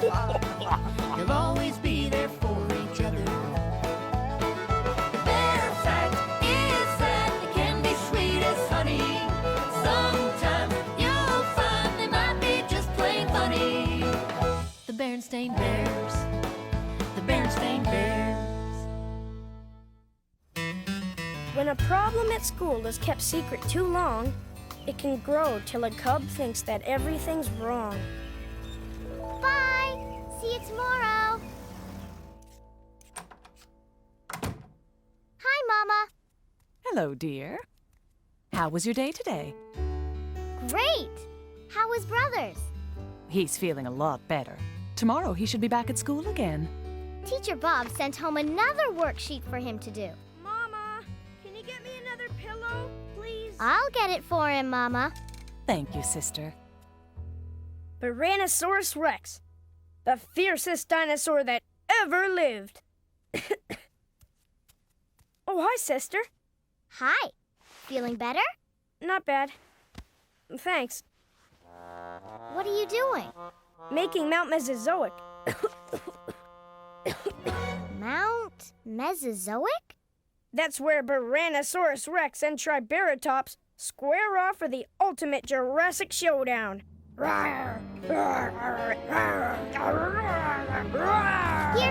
You'll always be there for each other. The bare fact is that it can be sweet as honey. Sometimes you'll find they might be just plain funny. The Berenstain Bears. The Berenstain Bears. When a problem at school is kept secret too long, it can grow till a cub thinks that everything's wrong. Bye! See you tomorrow. Hi, Mama. Hello, dear. How was your day today? Great! How was Brothers? He's feeling a lot better. Tomorrow he should be back at school again. Teacher Bob sent home another worksheet for him to do. Mama, can you get me another pillow, please? I'll get it for him, Mama. Thank you, sister. Tyrannosaurus Rex, the fiercest dinosaur that ever lived. Oh, hi, sister. Hi. Feeling better? Not bad. Thanks. What are you doing? Making Mount Mesozoic. Mount Mesozoic? That's where Tyrannosaurus Rex and Triceratops square off for the ultimate Jurassic showdown. Here's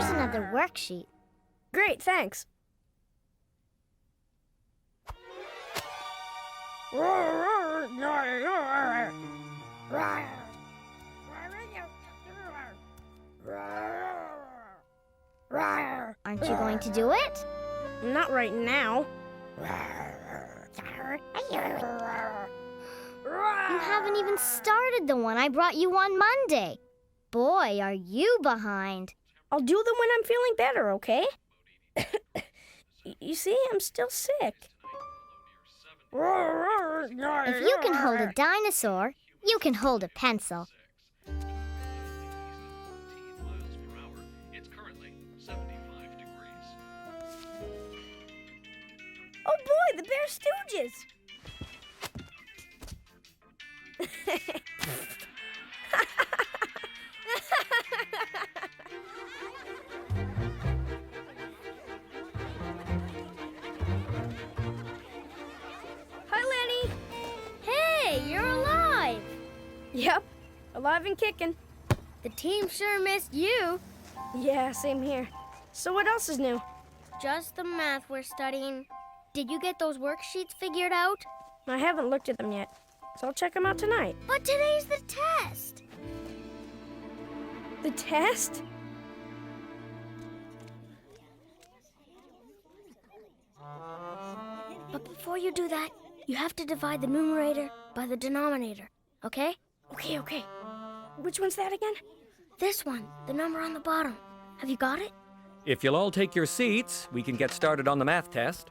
another worksheet. Great, thanks. Aren't you going to do it? Not right now. You haven't even started the one I brought you on Monday. Boy, are you behind. I'll do them when I'm feeling better, okay? You see, I'm still sick. If you can hold a dinosaur, you can hold a pencil. Oh boy, the Bear Stooges! Hi, Lenny. Hey, you're alive! Yep, alive and kicking. The team sure missed you. Yeah, same here. So what else is new? Just the math we're studying. Did you get those worksheets figured out? I haven't looked at them yet, so I'll check them out tonight. But today's the test. The test? But before you do that, you have to divide the numerator by the denominator, okay? Okay. Which one's that again? This one, the number on the bottom. Have you got it? If you'll all take your seats, we can get started on the math test.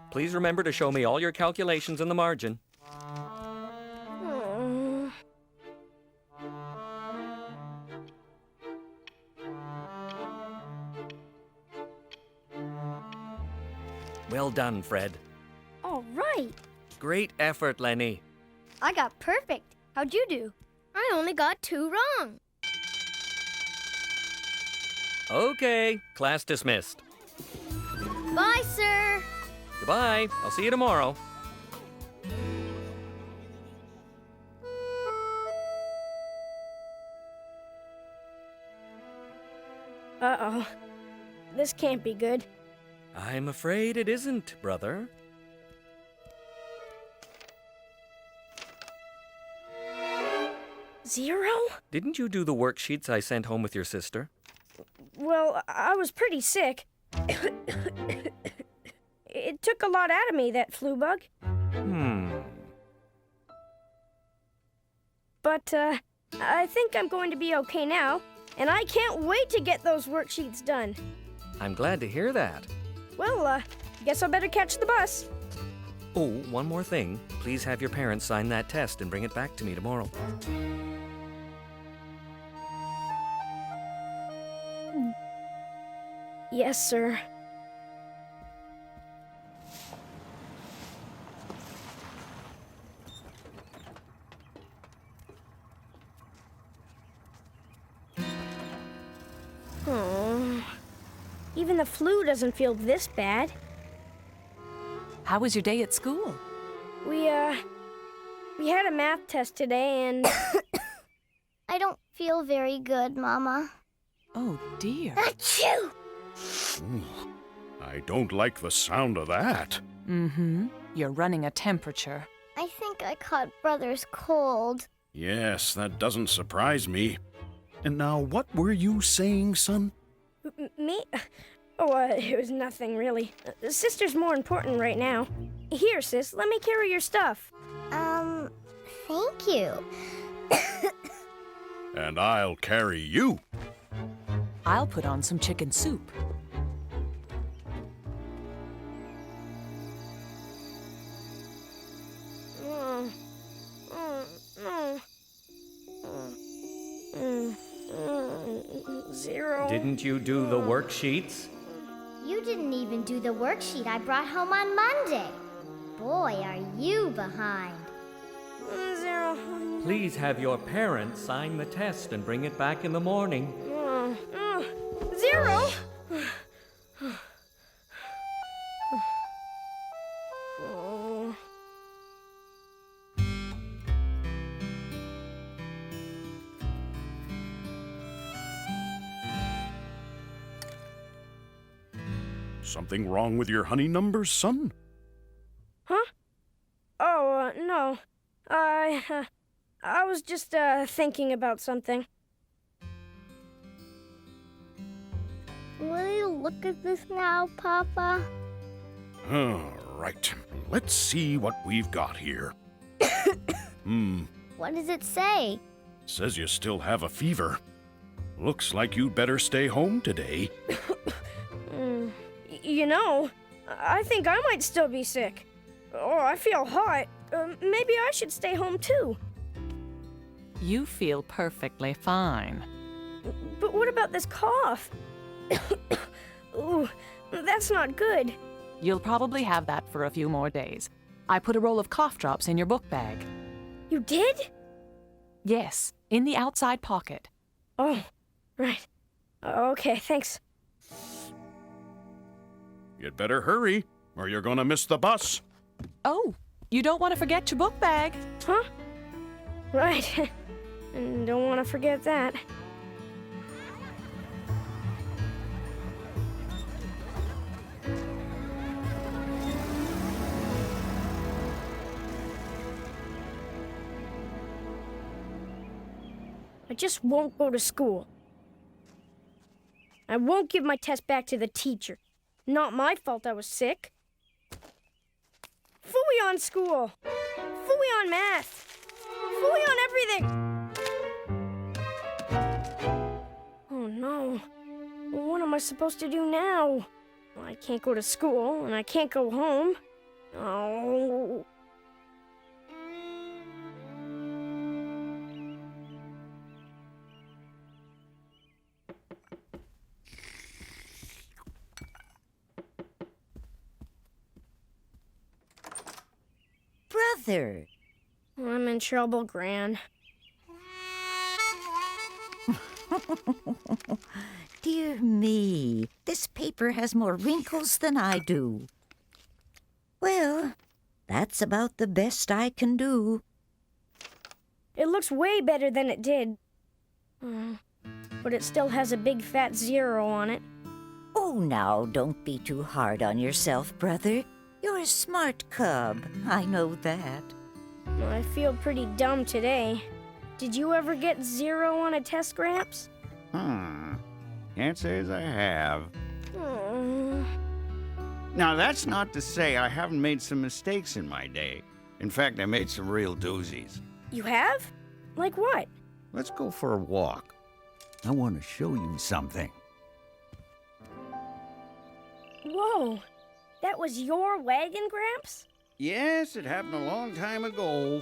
Please remember to show me all your calculations in the margin. Well done, Fred. All right. Great effort, Lenny. I got perfect. How'd you do? I only got 2 wrong. Okay, class dismissed. Bye, sir. Goodbye. I'll see you tomorrow. Uh-oh. This can't be good. I'm afraid it isn't, brother. Zero? Didn't you do the worksheets I sent home with your sister? Well, I was pretty sick. It took a lot out of me, that flu bug. But, I think I'm going to be okay now, and I can't wait to get those worksheets done. I'm glad to hear that. Well, guess I better catch the bus. Oh, one more thing. Please have your parents sign that test and bring it back to me tomorrow. Yes, sir. Even the flu doesn't feel this bad. How was your day at school? We had a math test today and... I don't feel very good, Mama. Oh, dear. Achoo! I don't like the sound of that. Mm-hmm. You're running a temperature. I think I caught Brother's cold. Yes, that doesn't surprise me. And now, what were you saying, son? Me? Oh, it was nothing, really. Sister's more important right now. Here, sis, let me carry your stuff. Thank you. And I'll carry you. I'll put on some chicken soup. Zero. Didn't you do the worksheets? You didn't even do the worksheet I brought home on Monday. Boy, are you behind. Zero. Please have your parents sign the test and bring it back in the morning. Zero. Something wrong with your honey numbers, son? Huh? Oh, no. I was just, thinking about something. Will you look at this now, Papa? All right. Let's see what we've got here. What does it say? Says you still have a fever. Looks like you'd better stay home today. You know, I think I might still be sick. Oh, I feel hot. Maybe I should stay home too. You feel perfectly fine. But what about this cough? Ooh, that's not good. You'll probably have that for a few more days. I put a roll of cough drops in your book bag. You did? Yes, in the outside pocket. Oh, right. Okay, thanks. You'd better hurry, or you're gonna miss the bus. Oh, you don't want to forget your book bag. Huh? Right. Don't want to forget that. I just won't go to school. I won't give my test back to the teacher. Not my fault I was sick. Phooey on school. Phooey on math. Phooey on everything. Oh no. What am I supposed to do now? I can't go to school and I can't go home. Oh. Brother. I'm in trouble, Gran. Dear me, this paper has more wrinkles than I do. Well, that's about the best I can do. It looks way better than it did. But it still has a big fat 0 on it. Oh, now, don't be too hard on yourself, brother. You're a smart cub. I know that. I feel pretty dumb today. Did you ever get 0 on a test, Gramps? Can't say as I have. Oh. Now, that's not to say I haven't made some mistakes in my day. In fact, I made some real doozies. You have? Like what? Let's go for a walk. I want to show you something. Whoa. That was your wagon, Gramps? Yes, it happened a long time ago.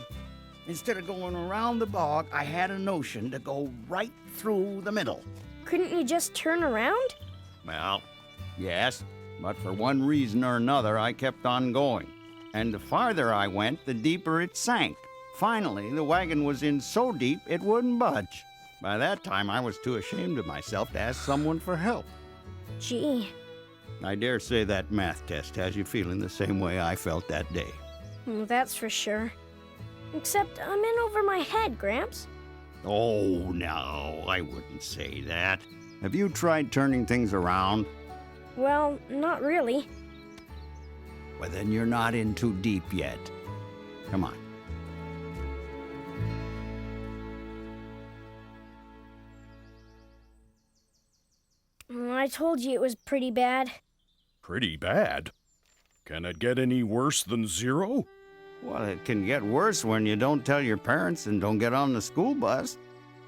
Instead of going around the bog, I had a notion to go right through the middle. Couldn't you just turn around? Well, yes, but for one reason or another, I kept on going. And the farther I went, the deeper it sank. Finally, the wagon was in so deep it wouldn't budge. By that time, I was too ashamed of myself to ask someone for help. Gee, I dare say that math test has you feeling the same way I felt that day. That's for sure. Except I'm in over my head, Gramps. Oh, no, I wouldn't say that. Have you tried turning things around? Well, not really. Well, then you're not in too deep yet. Come on. I told you it was pretty bad. Pretty bad. Can it get any worse than 0? Well, it can get worse when you don't tell your parents and don't get on the school bus.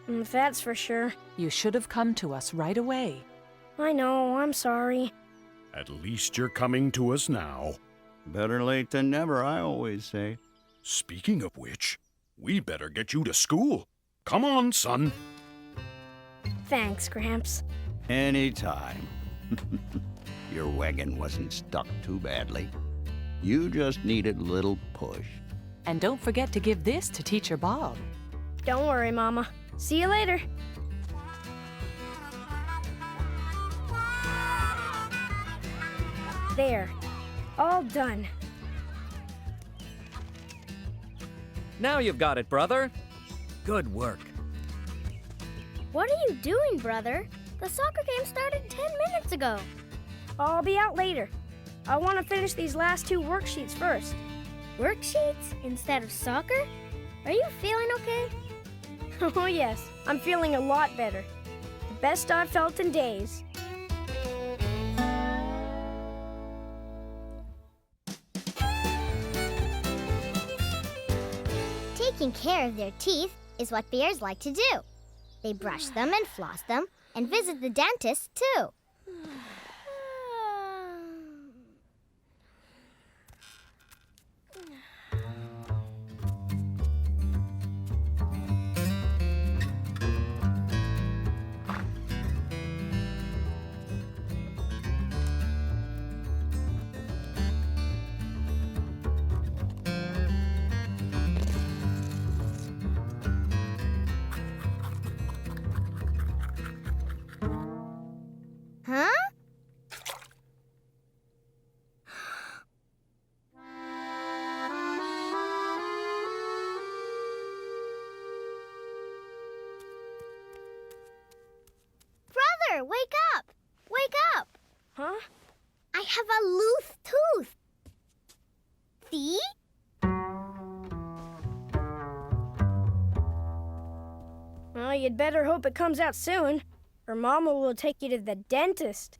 That's for sure. You should have come to us right away. I know, I'm sorry. At least you're coming to us now. Better late than never, I always say. Speaking of which, we'd better get you to school. Come on, son. Thanks, Gramps. Anytime. Your wagon wasn't stuck too badly. You just needed a little push. And don't forget to give this to Teacher Bob. Don't worry, Mama. See you later. There. All done. Now you've got it, brother. Good work. What are you doing, brother? The soccer game started 10 minutes ago. I'll be out later. I want to finish these last 2 worksheets first. Worksheets instead of soccer? Are you feeling okay? Oh, yes. I'm feeling a lot better. The best I've felt in days. Taking care of their teeth is what bears like to do. They brush them and floss them and visit the dentist, too. Huh? Brother, wake up! Wake up! Huh? I have a loose tooth. See? Well, you'd better hope it comes out soon, or Mama will take you to the dentist.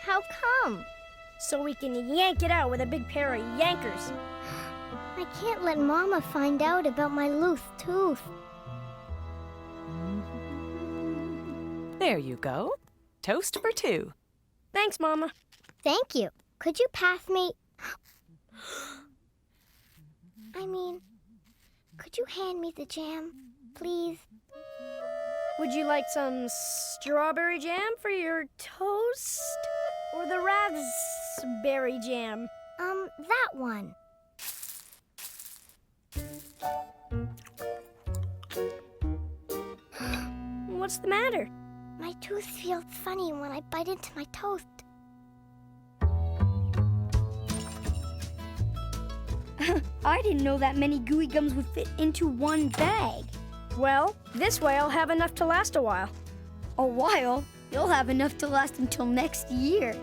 How come? So we can yank it out with a big pair of yankers. I can't let Mama find out about my loose tooth. There you go. Toast for 2. Thanks, Mama. Thank you. Could you pass me... could you hand me the jam, please? Would you like some strawberry jam for your toast? Or the raspberry jam? That one. What's the matter? My tooth feels funny when I bite into my toast. I didn't know that many gooey gums would fit into one bag. Well, this way I'll have enough to last a while. A while? You'll have enough to last until next year.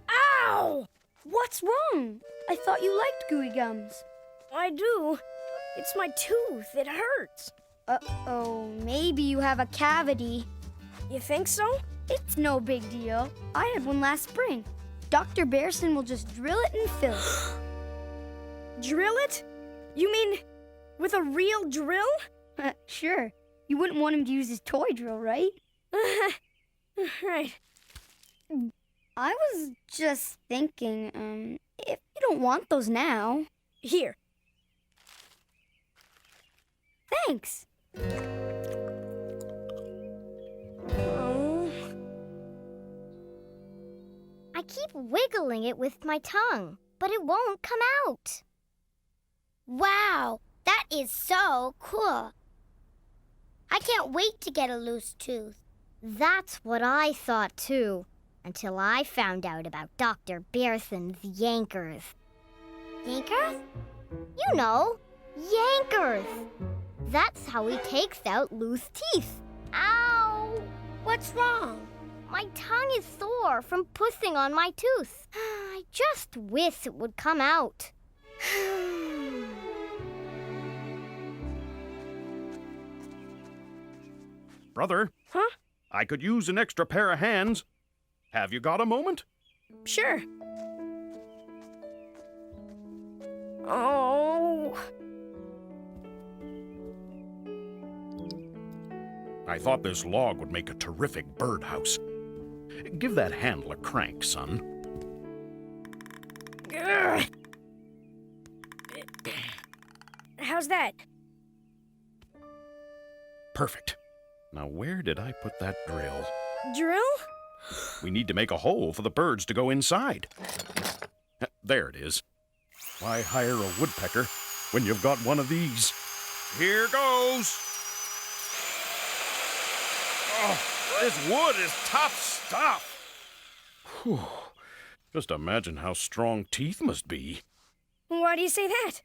Ow! What's wrong? I thought you liked gooey gums. I do. It's my tooth. It hurts. Uh-oh, maybe you have a cavity. You think so? It's no big deal. I had one last spring. Dr. Berenstain will just drill it and fill it. Drill it? You mean with a real drill? Sure. You wouldn't want him to use his toy drill, right? Right. I was just thinking, if you don't want those now... Here. Thanks. Oh. I keep wiggling it with my tongue, but it won't come out. Wow, that is so cool. I can't wait to get a loose tooth. That's what I thought too, until I found out about Dr. Berenstain yankers. Yankers? You know, yankers. That's how he takes out loose teeth. Ow! What's wrong? My tongue is sore from pussing on my tooth. I just wish it would come out. Brother? Huh? I could use an extra pair of hands. Have you got a moment? Sure. Oh. I thought this log would make a terrific birdhouse. Give that handle a crank, son. Ugh. How's that? Perfect. Now, where did I put that drill? Drill? We need to make a hole for the birds to go inside. There it is. Why hire a woodpecker when you've got one of these? Here goes. Oh, this wood is tough stuff. Whew. Just imagine how strong teeth must be. Why do you say that?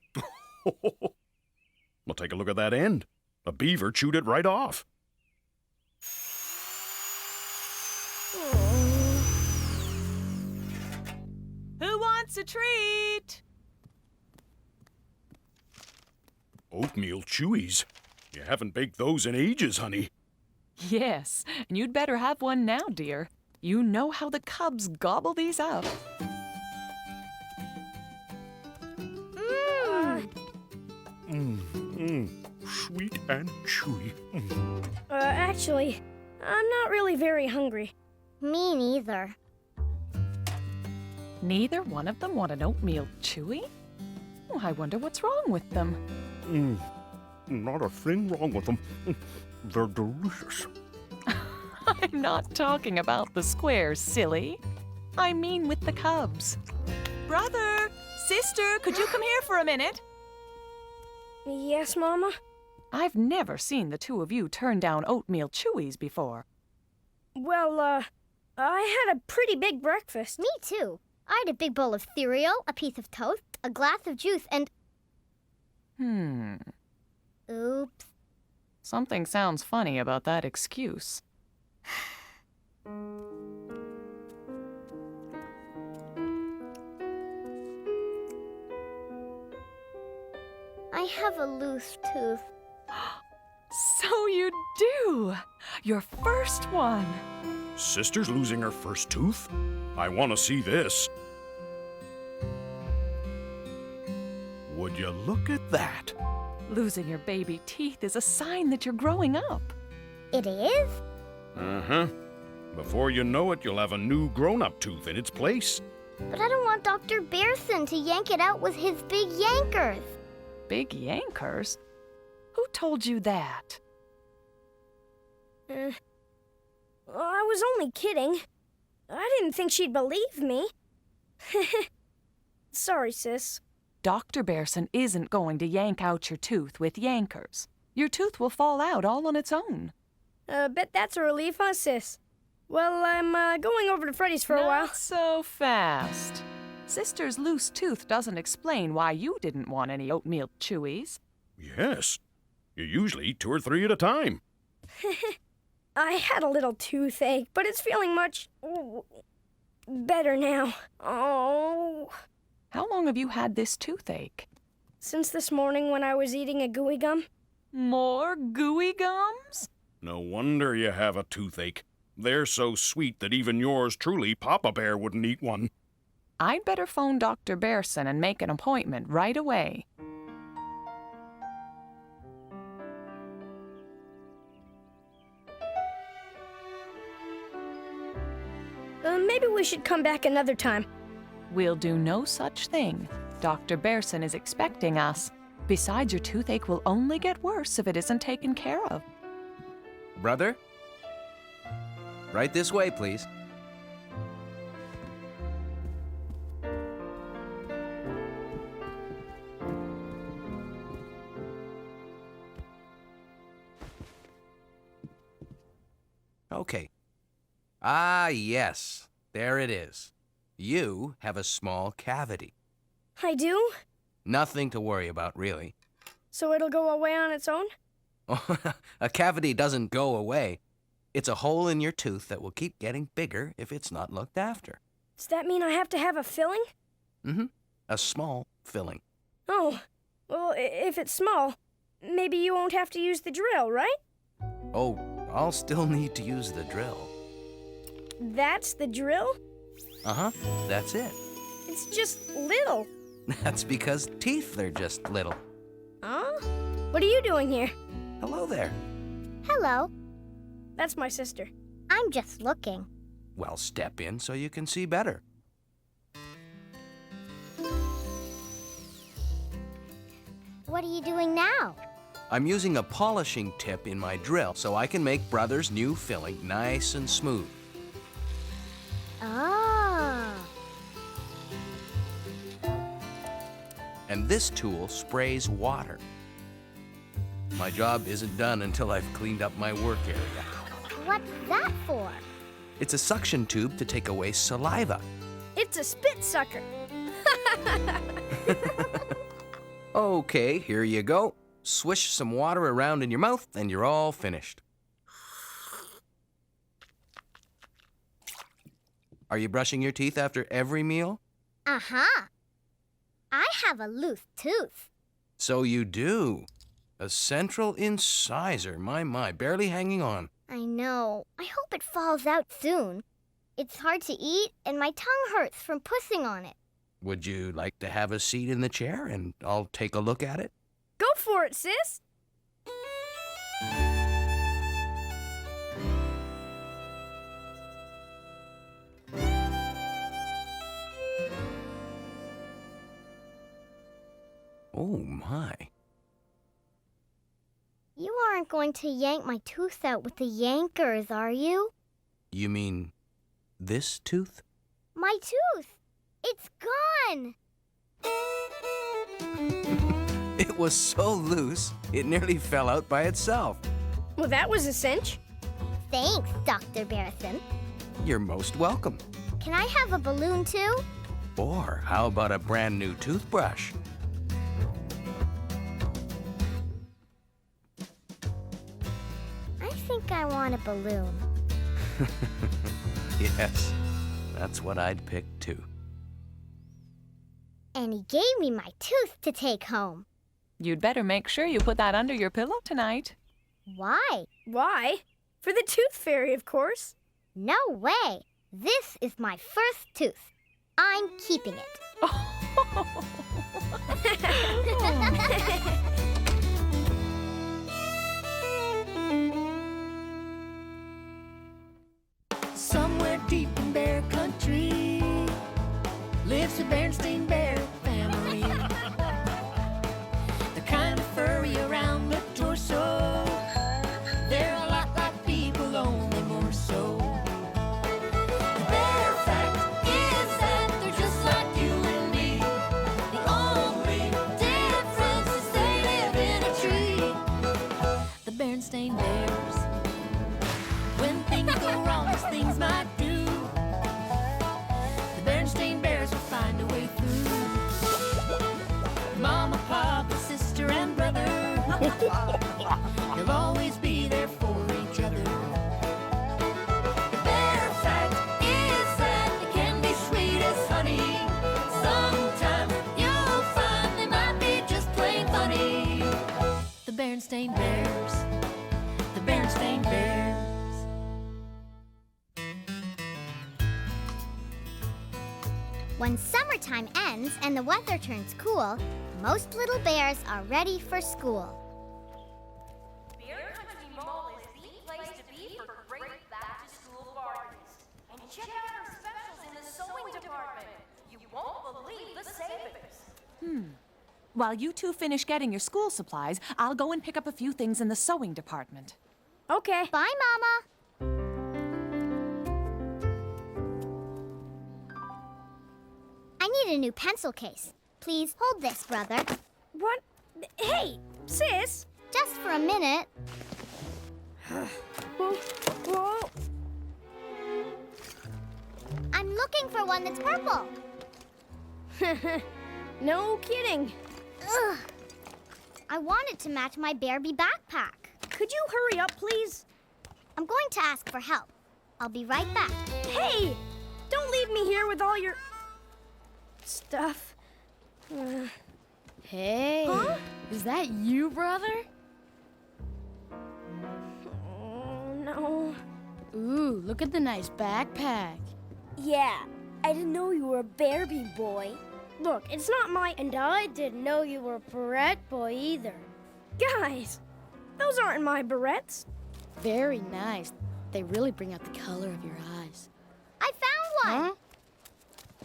Well, take a look at that end. A beaver chewed it right off. Who wants a treat? Oatmeal chewies. You haven't baked those in ages, honey. Yes, and you'd better have one now, dear. You know how the cubs gobble these up. Sweet and chewy. Actually, I'm not really very hungry. Me neither. Neither one of them want an oatmeal chewy? Oh, I wonder what's wrong with them. Not a thing wrong with them. They're delicious. I'm not talking about the squares, silly. I mean with the cubs. Brother, sister, could you come here for a minute? Yes, Mama? I've never seen the two of you turn down oatmeal chewies before. Well, I had a pretty big breakfast. Me too. I had a big bowl of cereal, a piece of toast, a glass of juice, and... Oops. Something sounds funny about that excuse. I have a loose tooth. So you do! Your first one! Sister's losing her first tooth? I want to see this. Would you look at that? Losing your baby teeth is a sign that you're growing up. It is? Uh-huh. Before you know it, you'll have a new grown-up tooth in its place. But I don't want Dr. Berenstain to yank it out with his big yankers. Big yankers? Who told you that? I was only kidding. I didn't think she'd believe me. Sorry, sis. Dr. Berenstain isn't going to yank out your tooth with yankers. Your tooth will fall out all on its own. Bet that's a relief, huh, sis? Well, I'm going over to Freddy's for a while. Not so fast. Sister's loose tooth doesn't explain why you didn't want any oatmeal chewies. Yes. You usually eat 2 or 3 at a time. I had a little toothache, but it's feeling much better now. Oh. How long have you had this toothache? Since this morning when I was eating a gooey gum. More gooey gums? No wonder you have a toothache. They're so sweet that even yours truly, Papa Bear, wouldn't eat one. I'd better phone Dr. Berenstain and make an appointment right away. Maybe we should come back another time. We'll do no such thing. Dr. Berenstain is expecting us. Besides, your toothache will only get worse if it isn't taken care of. Brother? Right this way, please. Ah, yes. There it is. You have a small cavity. I do? Nothing to worry about, really. So it'll go away on its own? A cavity doesn't go away. It's a hole in your tooth that will keep getting bigger if it's not looked after. Does that mean I have to have a filling? Mm-hmm. A small filling. Oh, well, if it's small, maybe you won't have to use the drill, right? Oh, I'll still need to use the drill. That's the drill? Uh-huh. That's it. It's just little. That's because teeth are just little. Huh? What are you doing here? Hello there. Hello. That's my sister. I'm just looking. Well, step in so you can see better. What are you doing now? I'm using a polishing tip in my drill so I can make Brother's new filling nice and smooth. Ah. And this tool sprays water. My job isn't done until I've cleaned up my work area. What's that for? It's a suction tube to take away saliva. It's a spit sucker. Okay, here you go. Swish some water around in your mouth and you're all finished. Are you brushing your teeth after every meal? Uh-huh. I have a loose tooth. So you do. A central incisor, my, barely hanging on. I know. I hope it falls out soon. It's hard to eat, and my tongue hurts from pushing on it. Would you like to have a seat in the chair and I'll take a look at it? Go for it, sis. Oh, my. You aren't going to yank my tooth out with the yankers, are you? You mean this tooth? My tooth! It's gone! It was so loose, it nearly fell out by itself. Well, that was a cinch. Thanks, Dr. Berenstain. You're most welcome. Can I have a balloon too? Or how about a brand new toothbrush? I think I want a balloon. Yes, that's what I'd pick too. And he gave me my tooth to take home. You'd better make sure you put that under your pillow tonight. Why? Why? For the tooth fairy, of course. No way. This is my first tooth. I'm keeping it. Somewhere deep in bear country lives a Berenstain bear family. They're kind of furry around the torso. They're a lot like people, only more so. The bear fact is that they're just like you and me. The only difference is they live in a tree. The Berenstain bears. When things go wrong, as things might do, the Berenstain bears will find a way through. Mama, Papa, sister, and brother, they'll always be there for each other. The bear fact is that they can be sweet as honey. Sometimes you'll find they might be just plain funny. The Berenstain bears. The Berenstain bears. When summertime ends and the weather turns cool, most little bears are ready for school. Bear Country Mall is the place to be for great back-to-school parties. And check out our specials in the sewing department. You won't believe the savings. While you two finish getting your school supplies, I'll go and pick up a few things in the sewing department. Okay. Bye, Mama. I need a new pencil case. Please hold this, brother. What? Hey, sis. Just for a minute. Whoa. looking for one that's purple. No kidding. Ugh. I want it to match my Bearby backpack. Could you hurry up, please? I'm going to ask for help. I'll be right back. Hey! Don't leave me here with all your... stuff. Hey, Huh? is that you, brother? Oh, no. Ooh, look at the nice backpack. Yeah, I didn't know you were a Bearby boy. Look, it's not my... And I didn't know you were a barrette boy either. Guys, those aren't my barrettes. Very nice. They really bring out the color of your eyes. I found one. Huh?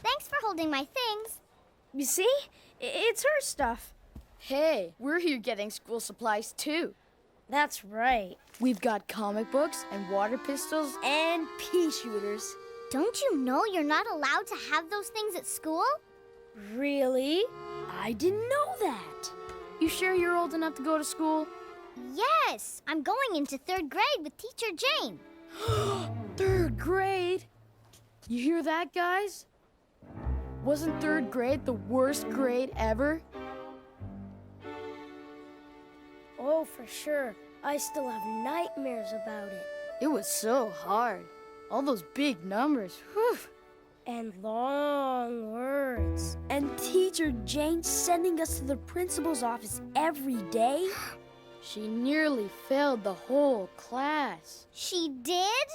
Thanks for holding my things. You see? It's her stuff. Hey, we're here getting school supplies too. That's right. We've got comic books and water pistols and pea shooters. Don't you know you're not allowed to have those things at school? Really? I didn't know that. You sure you're old enough to go to school? Yes, I'm going into 3rd grade with Teacher Jane. 3rd grade? You hear that, guys? Wasn't 3rd grade the worst grade ever? Oh, for sure. I still have nightmares about it. It was so hard. All those big numbers. Whew. And long words. And Teacher Jane sending us to the principal's office every day. She nearly failed the whole class. She did?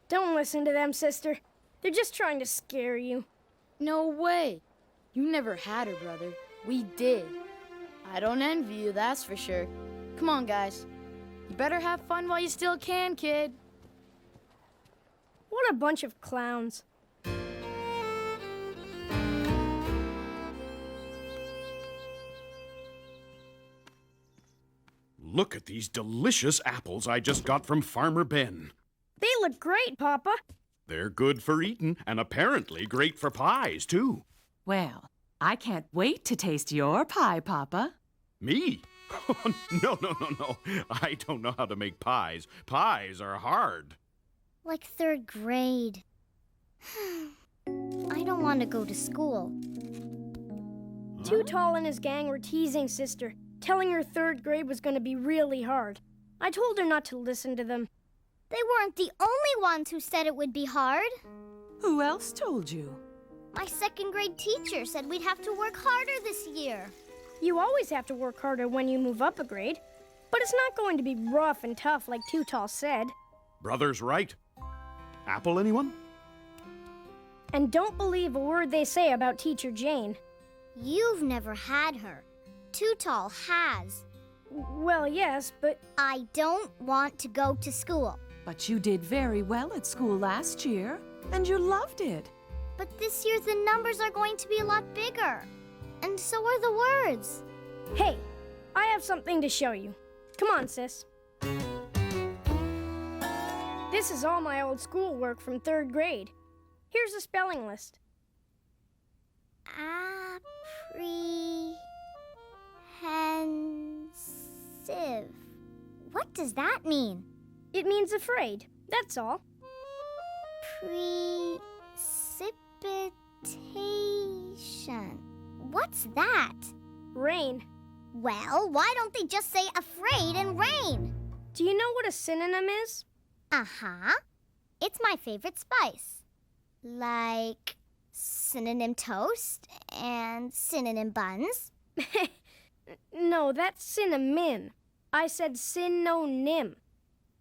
Don't listen to them, sister. They're just trying to scare you. No way. You never had her, brother. We did. I don't envy you, that's for sure. Come on, guys. You better have fun while you still can, kid. What a bunch of clowns. Look at these delicious apples I just got from Farmer Ben. They look great, Papa. They're good for eating and apparently great for pies, too. Well, I can't wait to taste your pie, Papa. Me? No. I don't know how to make pies. Pies are hard. Like 3rd grade. I don't want to go to school. Too Tall and his gang were teasing Sister, telling her 3rd grade was going to be really hard. I told her not to listen to them. They weren't the only ones who said it would be hard. Who else told you? My 2nd grade teacher said we'd have to work harder this year. You always have to work harder when you move up a grade. But it's not going to be rough and tough like Too Tall said. Brother's right. Apple, anyone? And don't believe a word they say about Teacher Jane. You've never had her. Too Tall has. Well, yes, but... I don't want to go to school. But you did very well at school last year, and you loved it. But this year the numbers are going to be a lot bigger. And so are the words. Hey, I have something to show you. Come on, sis. This is all my old schoolwork from 3rd grade. Here's a spelling list. Apprehensive. What does that mean? It means afraid, that's all. Precipitation. What's that? Rain. Well, why don't they just say afraid and rain? Do you know what a synonym is? Uh-huh. It's my favorite spice. Like synonym toast and synonym buns. No, that's synonym. I said synonym.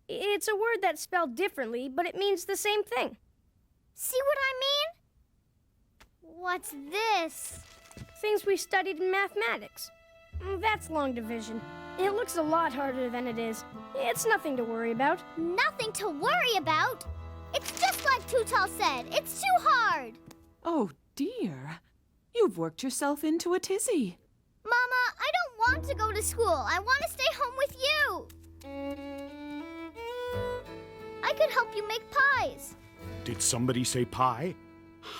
It's a word that's spelled differently, but it means the same thing. See what I mean? What's this? Things we studied in mathematics. That's long division. It looks a lot harder than it is. It's nothing to worry about. Nothing to worry about? It's just like Too Tall said. It's too hard. Oh, dear. You've worked yourself into a tizzy. Mama, I don't want to go to school. I want to stay home with you. I could help you make pies. Did somebody say pie?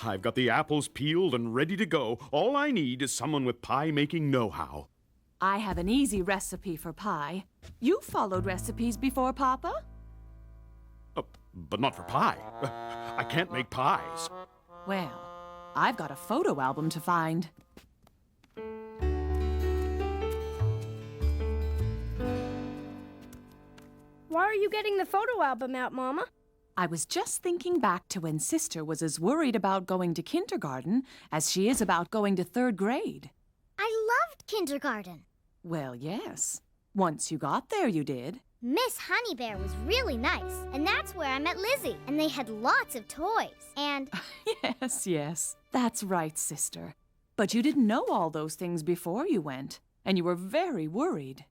I've got the apples peeled and ready to go. All I need is someone with pie-making know-how. I have an easy recipe for pie. You followed recipes before, Papa? But not for pie. I can't make pies. Well, I've got a photo album to find. Why are you getting the photo album out, Mama? I was just thinking back to when Sister was as worried about going to kindergarten as she is about going to 3rd grade. I loved kindergarten. Well, yes. Once you got there, you did. Miss Honeybear was really nice, and that's where I met Lizzie, and they had lots of toys, and... Yes. That's right, Sister. But you didn't know all those things before you went, and you were very worried.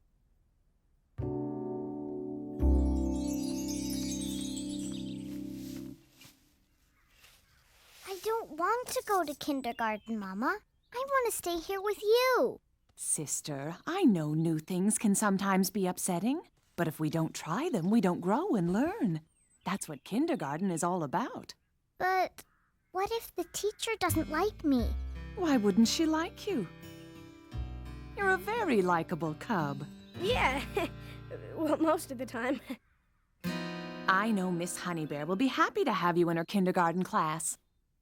I don't want to go to kindergarten, Mama. I want to stay here with you. Sister, I know new things can sometimes be upsetting, but if we don't try them, we don't grow and learn. That's what kindergarten is all about. But what if the teacher doesn't like me? Why wouldn't she like you? You're a very likable cub. Yeah, well, most of the time. I know Miss Honeybear will be happy to have you in her kindergarten class.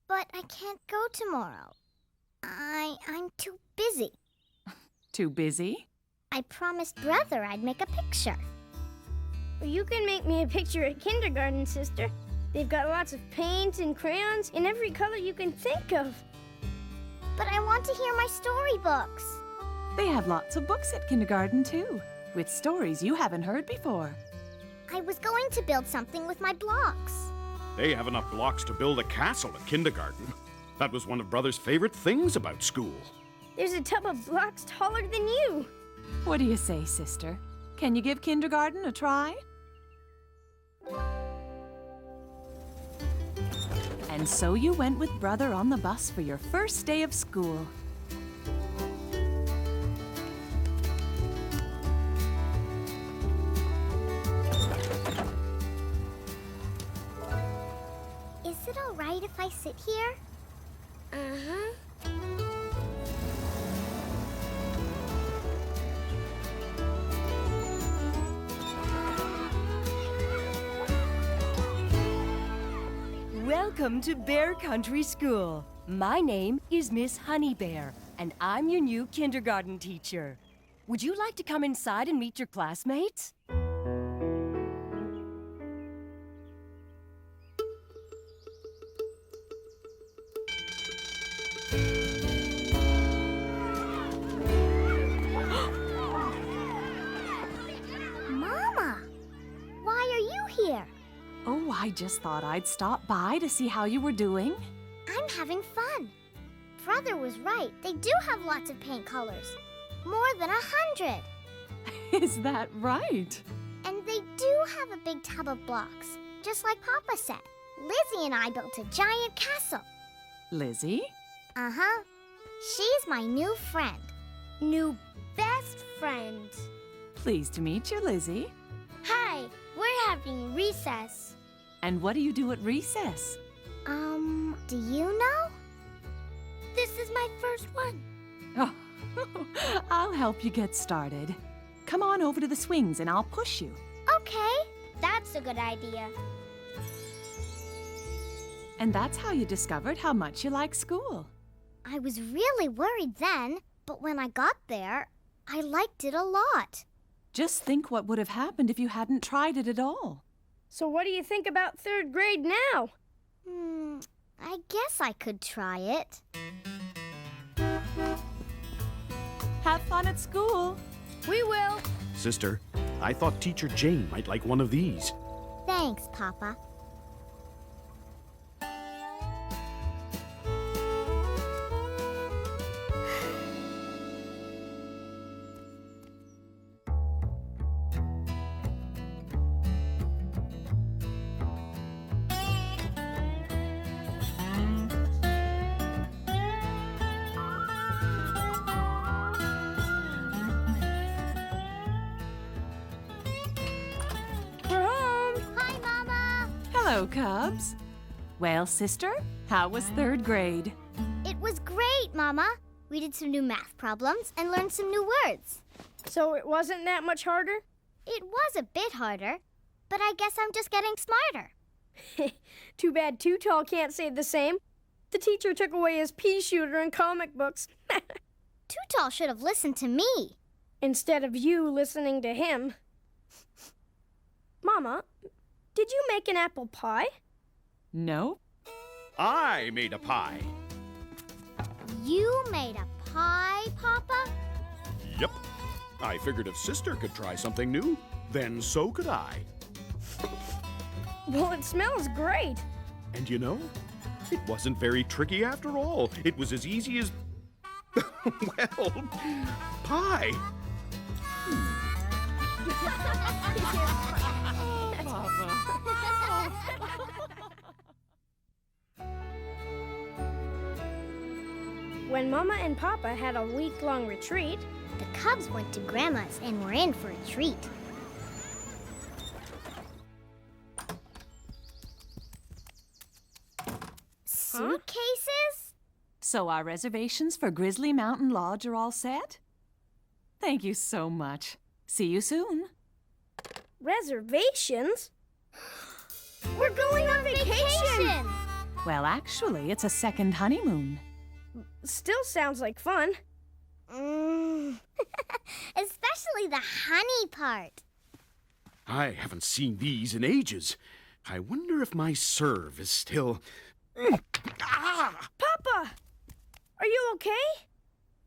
But I can't go tomorrow. I'm too busy. Too busy? I promised Brother I'd make a picture. You can make me a picture at kindergarten, Sister. They've got lots of paint and crayons in every color you can think of. But I want to hear my storybooks. They have lots of books at kindergarten, too, with stories you haven't heard before. I was going to build something with my blocks. They have enough blocks to build a castle at kindergarten. That was one of Brother's favorite things about school. There's a tub of blocks taller than you. What do you say, Sister? Can you give kindergarten a try? And so you went with Brother on the bus for your first day of school. Is it all right if I sit here? Uh-huh. Welcome to Bear Country School. My name is Miss Honeybear, and I'm your new kindergarten teacher. Would you like to come inside and meet your classmates? Mama, why are you here? Oh, I just thought I'd stop by to see how you were doing. I'm having fun. Brother was right. They do have lots of paint colors. More than 100. Is that right? And they do have a big tub of blocks, just like Papa said. Lizzie and I built a giant castle. Lizzie? Uh-huh. She's my new friend. New best friend. Pleased to meet you, Lizzie. Hi, we're having recess. And what do you do at recess? Do you know? This is my first one. Oh, I'll help you get started. Come on over to the swings and I'll push you. Okay, that's a good idea. And that's how you discovered how much you like school. I was really worried then, but when I got there, I liked it a lot. Just think what would have happened if you hadn't tried it at all. So what do you think about 3rd grade now? I guess I could try it. Have fun at school. We will. Sister, I thought Teacher Jane might like one of these. Thanks, Papa. Hello, Cubs. Well, Sister, how was 3rd grade? It was great, Mama. We did some new math problems and learned some new words. So it wasn't that much harder? It was a bit harder, but I guess I'm just getting smarter. Too bad Too Tall can't say the same. The teacher took away his pea shooter and comic books. Too Tall should have listened to me. Instead of you listening to him. Mama, did you make an apple pie? No. I made a pie. You made a pie, Papa? Yep. I figured if Sister could try something new, then so could I. Well, it smells great. And you know, it wasn't very tricky after all. It was as easy as, well, pie. When Mama and Papa had a week-long retreat, The Cubs went to Grandma's and were in for a treat. Suitcases? So our reservations for Grizzly Mountain Lodge are all set? Thank you so much. See you soon. reservations? We're going on vacation! Well, actually, it's a second honeymoon. Still sounds like fun. Especially the honey part. I haven't seen these in ages. I wonder if my serve is still... Papa! Are you okay?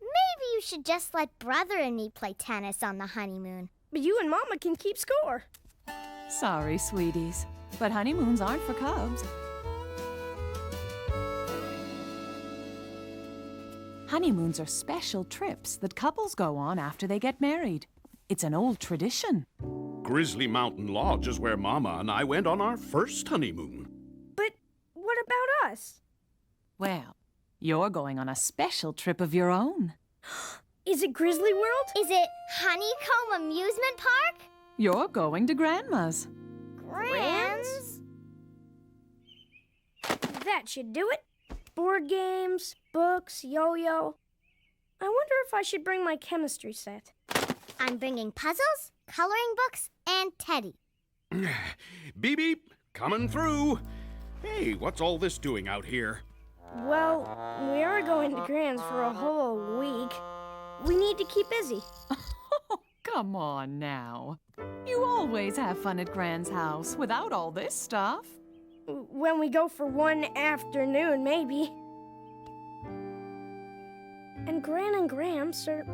Maybe you should just let Brother and me play tennis on the honeymoon. But you and Mama can keep score. Sorry, sweeties, but honeymoons aren't for cubs. Honeymoons are special trips that couples go on after they get married. It's an old tradition. Grizzly Mountain Lodge is where Mama and I went on our first honeymoon. But what about us? Well, you're going on a special trip of your own. Is it Grizzly World? Is it Honeycomb Amusement Park? You're going to Grandma's. Grand's? That should do it. Board games, books, yo-yo. I wonder if I should bring my chemistry set. I'm bringing puzzles, coloring books, and Teddy. Beep beep, coming through. Hey, what's all this doing out here? Well, we are going to Grand's for a whole week. We need to keep busy. Come on now. You always have fun at Grand's house without all this stuff. When we go for one afternoon, maybe. And Gran and Gramps are,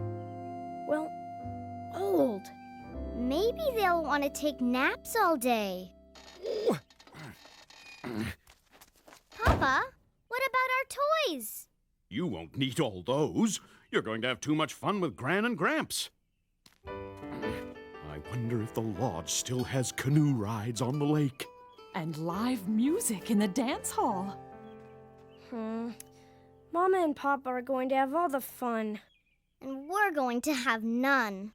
well, old. Maybe they'll want to take naps all day. Papa, what about our toys? You won't need all those. You're going to have too much fun with Gran and Gramps. I wonder if the lodge still has canoe rides on the lake. And live music in the dance hall. Mama and Papa are going to have all the fun. And we're going to have none.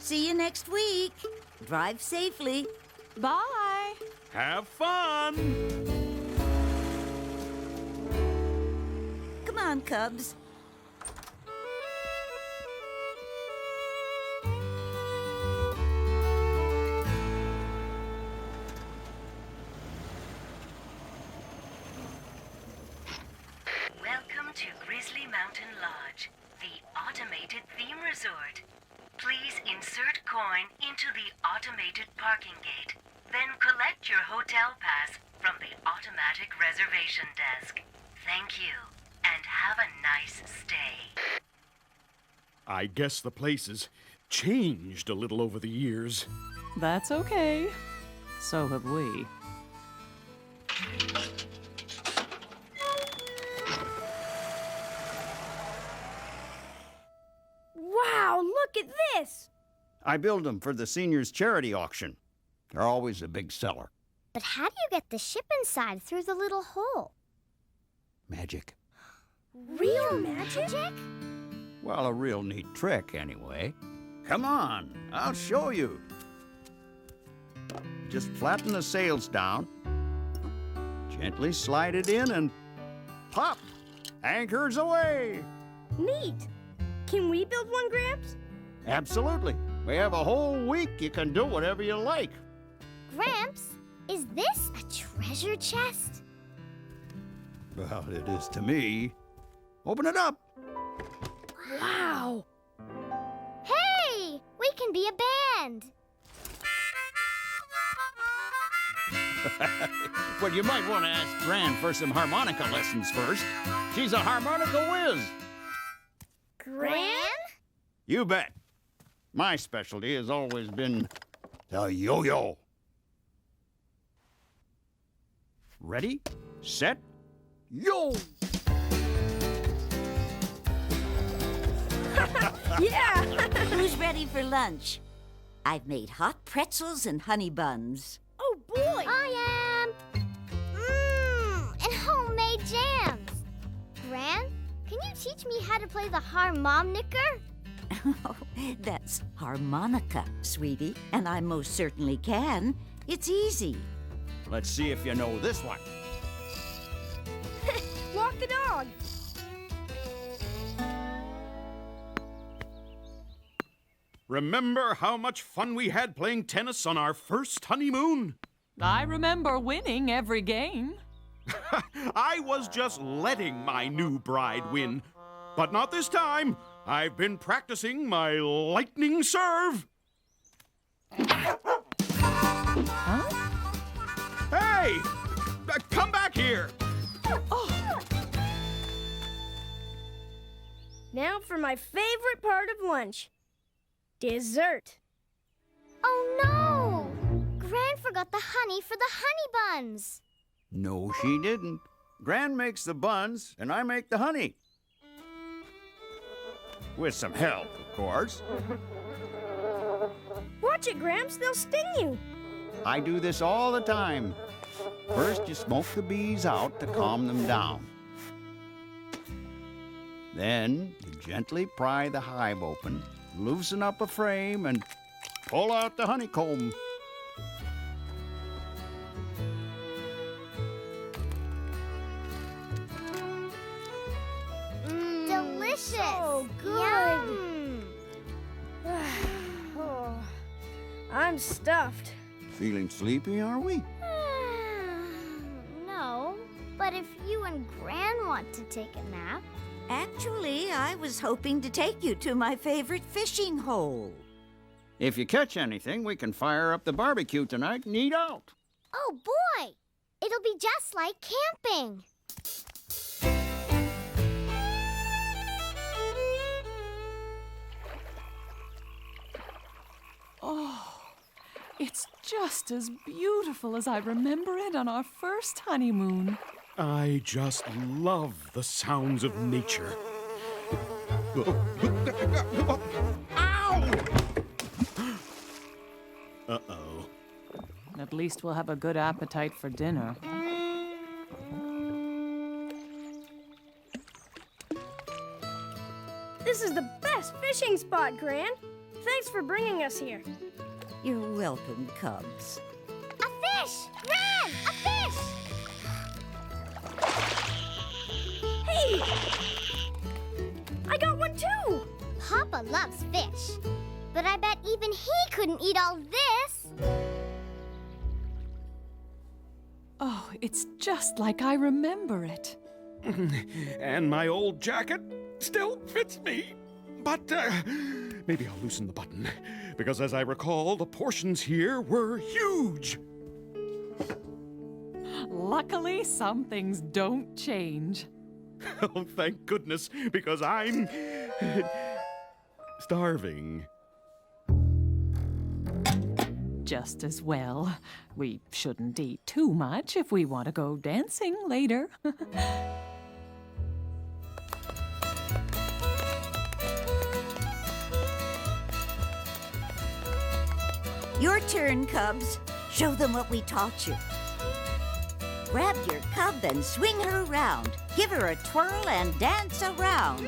See you next week. Drive safely. Bye. Have fun! Come on, Cubs. Welcome to Grizzly Mountain Lodge, the automated theme resort. Please insert coin into the automated parking gate, then collect your hotel pass from the automatic reservation desk. Thank you, and have a nice stay. I guess the place has changed a little over the years. That's okay. So have we. Wow, look at this! I build them for the seniors' charity auction. They're always a big seller. But how do you get the ship inside through the little hole? Magic. Real magic? Well, a real neat trick, anyway. Come on, I'll show you. Just flatten the sails down, gently slide it in, and pop! Anchors away! Neat. Can we build one, Gramps? Absolutely. We have a whole week. You can do whatever you like. Gramps, Is this a treasure chest? Well, it is to me. Open it up. Wow! Hey! We can be a band! Well, you might want to ask Gran for some harmonica lessons first. She's a harmonica whiz. Gran? You bet. My specialty has always been the yo-yo. Ready, set, yo! Yeah! Who's ready for lunch? I've made hot pretzels and honey buns. Oh, boy! I am! And homemade jams! Gran, can you teach me how to play the harmonica? That's harmonica, sweetie, and I most certainly can. It's easy. Let's see if you know this one. Walk the dog! Remember how much fun we had playing tennis on our first honeymoon? I remember winning every game. I was just letting my new bride win. But not this time. I've been practicing my lightning serve. Huh? Hey! Come back here! Now for my favorite part of lunch. Dessert. Oh no! Gran forgot the honey for the honey buns. No, she didn't. Gran makes the buns, and I make the honey. With some help, of course. Watch it, Gramps. They'll sting you. I do this all the time. First, you smoke the bees out to calm them down. Then, you gently pry the hive open, loosen up a frame, and pull out the honeycomb. Delicious! So good. Yum. Oh, I'm stuffed. Feeling sleepy, are we? No, but if you and Gran want to take a nap. Actually, I was hoping to take you to my favorite fishing hole. If you catch anything, we can fire up the barbecue tonight and eat out. Oh boy! It'll be just like camping. Oh, it's just as beautiful as I remember it on our first honeymoon. I just love the sounds of nature. Ow! Uh-oh. At least we'll have a good appetite for dinner. This is the best fishing spot, Gran. Thanks for bringing us here. You're welcome, Cubs. A fish! Gran! A fish! Hey! I got one too! Papa loves fish. But I bet even he couldn't eat all this. Oh, it's just like I remember it. And my old jacket still fits me. But maybe I'll loosen the button, because as I recall, the portions here were huge. Luckily, some things don't change. Oh, thank goodness, because I'm starving. Just as well. We shouldn't eat too much if we want to go dancing later. Your turn, Cubs. Show them what we taught you. Grab your cub and swing her around. Give her a twirl and dance around.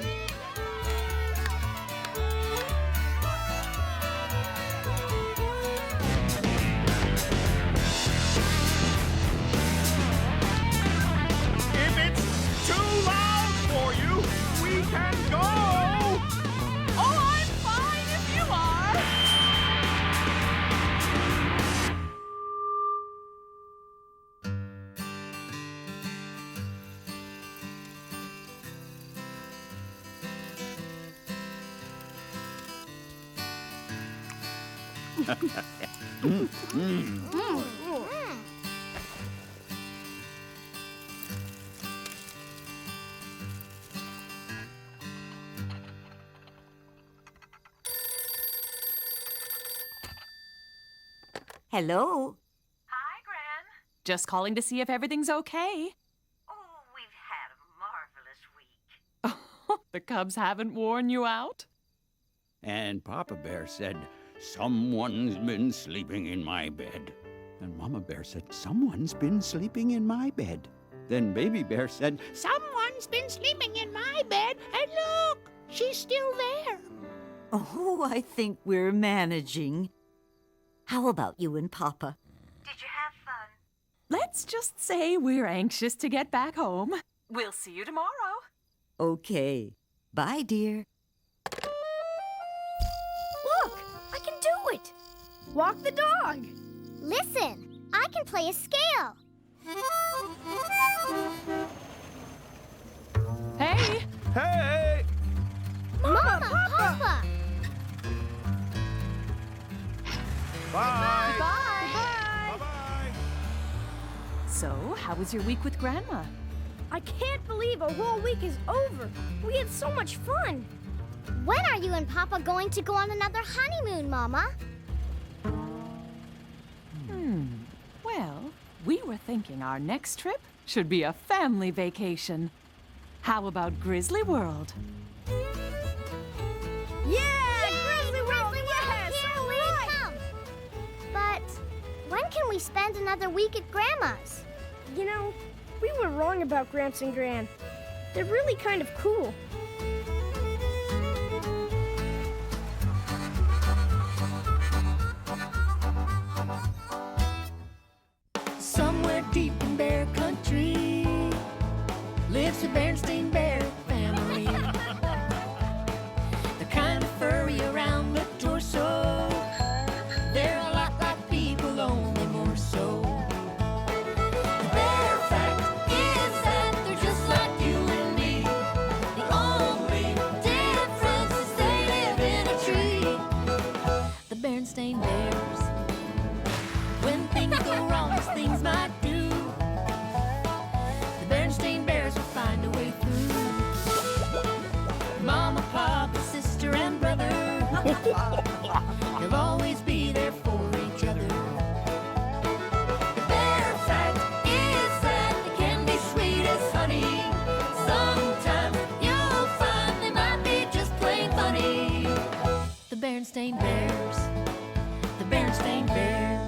If it's too loud for you, we can go! Oh, I'm fine if you are! Hello. Hi, Gran. Just calling to see if everything's okay. Oh, we've had a marvelous week. The cubs haven't worn you out? And Papa Bear said, "Someone's been sleeping in my bed." And Mama Bear said, "Someone's been sleeping in my bed." Then Baby Bear said, "Someone's been sleeping in my bed, and look, she's still there." Oh, I think we're managing. How about you and Papa? Did you have fun? Let's just say we're anxious to get back home. We'll see you tomorrow. Okay. Bye, dear. Look, I can do it. Walk the dog. Listen, I can play a scale. Hey! Hey! Mama, Papa. Bye! Bye. So, how was your week with Grandma? I can't believe a whole week is over. We had so much fun. When are you and Papa going to go on another honeymoon, Mama? Well, we were thinking our next trip should be a family vacation. How about Grizzly World? Yeah, Grizzly World, yes, Here all we right. come. But when can we spend another week at Grandma's? You know, we were wrong about Gramps and Gran. They're really kind of cool. Somewhere deep in Bear Country lives the Berenstain Bear family. They're kind of furry around the torso. They're a lot like people, only more so. The bear fact is that they're just like you and me. The only difference is they live in a tree. The Berenstain Bears. When things go wrong, as things might do, the Berenstain Bears will find a way through. Mama, Papa, sister, and brother, they'll always be there for each other. The bear fact is that they can be sweet as honey. Sometimes you'll find they might be just plain funny. The Berenstain Bears. The Berenstain Bears.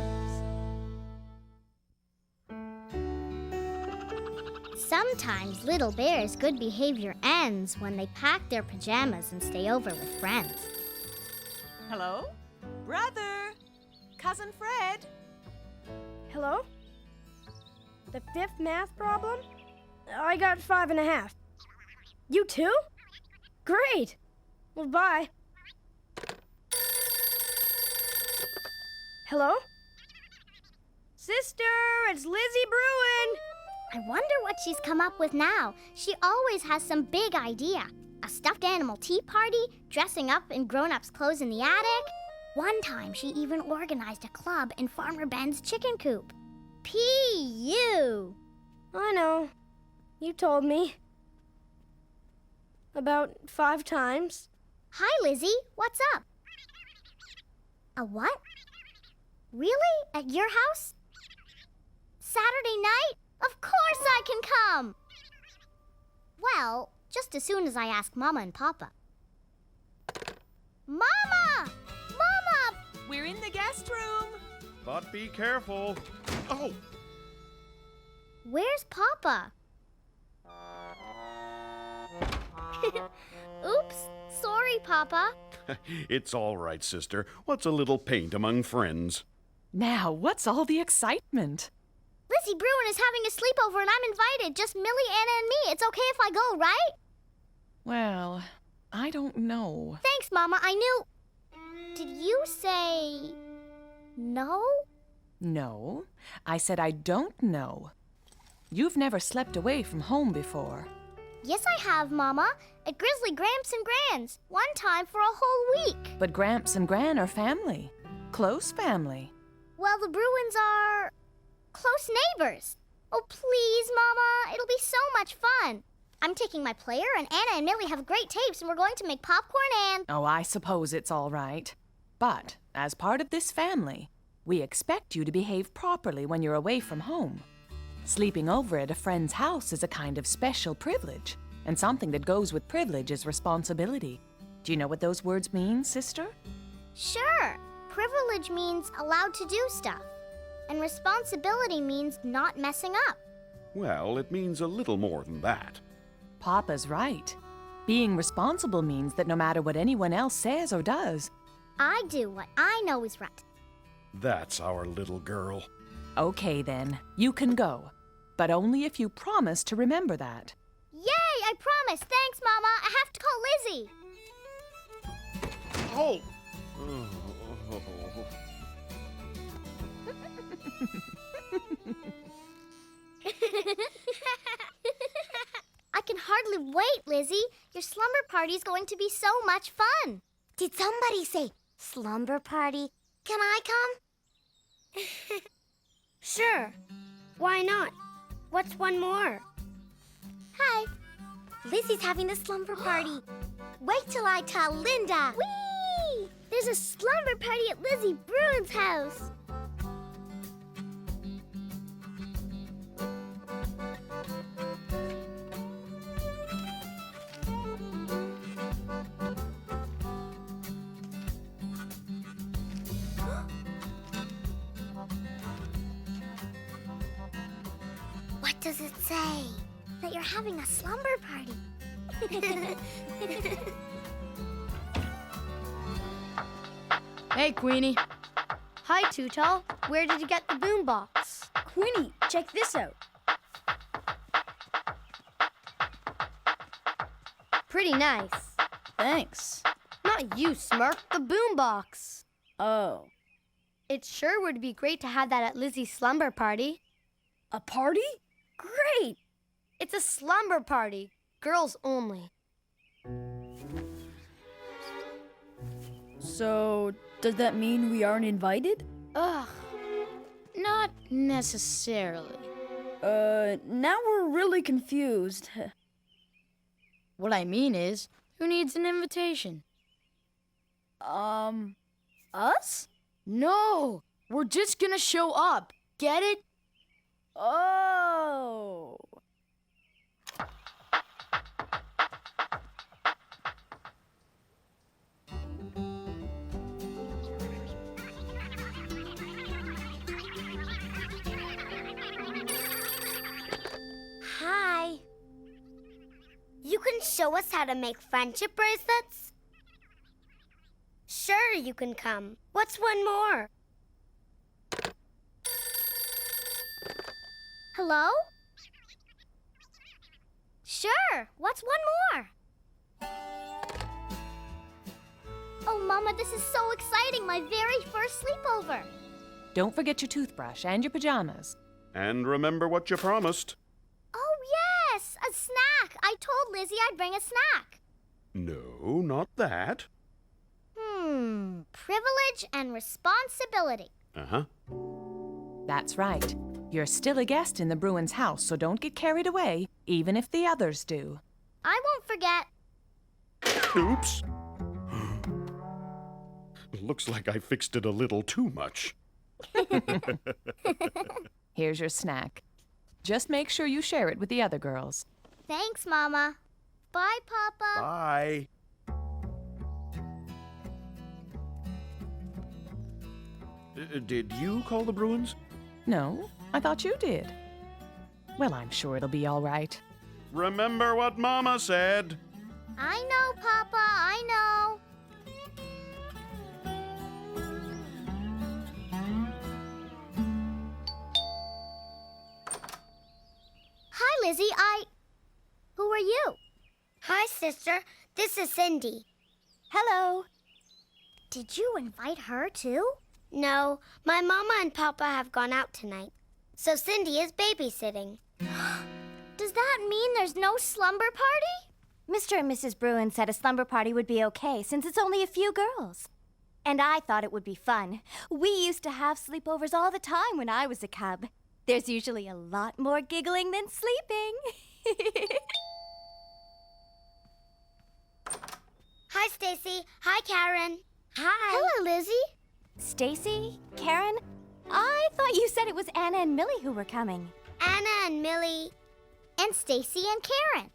Sometimes little bears' good behavior ends when they pack their pajamas and stay over with friends. Hello? Brother! Cousin Fred! Hello? The fifth math problem? I got 5.5. You too? Great. Well, bye. Hello? Sister, it's Lizzie Bruin. I wonder what she's come up with now. She always has some big idea. A stuffed animal tea party, dressing up in grown-ups' clothes in the attic. One time, she even organized a club in Farmer Ben's chicken coop. P.U. I know. You told me. About 5 times. Hi, Lizzie. What's up? A what? Really? At your house? Saturday night? Of course I can come! Well, just as soon as I ask Mama and Papa. Mama! Mama! We're in the guest room. But be careful. Oh! Where's Papa? Oops. Sorry, Papa. It's all right, sister. What's a little paint among friends? Now, what's all the excitement? Lizzie Bruin is having a sleepover and I'm invited. Just Millie, Anna, and me. It's okay if I go, right? Well, I don't know. Thanks, Mama. I knew... Did you say... no? No, I said I don't know. You've never slept away from home before. Yes, I have, Mama. At Grizzly Gramps and Gran's. One time for a whole week. But Gramps and Gran are family. Close family. Well, the Bruins are close neighbors. Oh, please, Mama. It'll be so much fun. I'm taking my player, and Anna and Millie have great tapes, and we're going to make popcorn and... Oh, I suppose it's all right. But, as part of this family, we expect you to behave properly when you're away from home. Sleeping over at a friend's house is a kind of special privilege, and something that goes with privilege is responsibility. Do you know what those words mean, sister? Sure. Privilege means allowed to do stuff. And responsibility means not messing up. Well, it means a little more than that. Papa's right. Being responsible means that no matter what anyone else says or does, I do what I know is right. That's our little girl. okay then, you can go. But only if you promise to remember that. Yay, I promise. Thanks, Mama. I have to call Lizzie. Oh! I can hardly wait, Lizzie. Your slumber party's going to be so much fun. Did somebody say slumber party? Can I come? Sure. Why not? What's one more? Hi. Lizzie's having a slumber party. Wait till I tell Linda. Whee! There's a slumber party at Lizzie Bruin's house. What does it say? That you're having a slumber party. Hey, Queenie. Hi, Tootal. Where did you get the boombox? Queenie, check this out. Pretty nice. Thanks. Not you, Smirk. The boombox. Oh. It sure would be great to have that at Lizzie's slumber party. A party? Great! It's a slumber party. Girls only. So, does that mean we aren't invited? Ugh. Not necessarily. Now we're really confused. What I mean is, who needs an invitation? Us? No! We're just gonna show up. Get it? Oh. Hi. You can show us how to make friendship bracelets? Sure, you can come. What's one more? Hello? Sure. What's one more? Oh, Mama, this is so exciting. My very first sleepover. Don't forget your toothbrush and your pajamas. And remember what you promised. Oh, yes, a snack. I told Lizzie I'd bring a snack. No, not that. Privilege and responsibility. Uh-huh. That's right. You're still a guest in the Bruins' house, so don't get carried away, even if the others do. I won't forget. Oops. Looks like I fixed it a little too much. Here's your snack. Just make sure you share it with the other girls. Thanks, Mama. Bye, Papa. Bye. Did you call the Bruins? No, I thought you did. Well, I'm sure it'll be all right. Remember what Mama said. I know, Papa. I know. Hi, Lizzie. Who are you? Hi, sister. This is Cindy. Hello. Did you invite her, too? No. My Mama and Papa have gone out tonight. So Cindy is babysitting. Does that mean there's no slumber party? Mr. and Mrs. Bruin said a slumber party would be okay since it's only a few girls. And I thought it would be fun. We used to have sleepovers all the time when I was a cub. There's usually a lot more giggling than sleeping. Hi, Stacy. Hi, Karen. Hi. Hello, Lizzie. Stacy? Karen? I thought you said it was Anna and Millie who were coming. Anna and Millie and Stacy and Karen.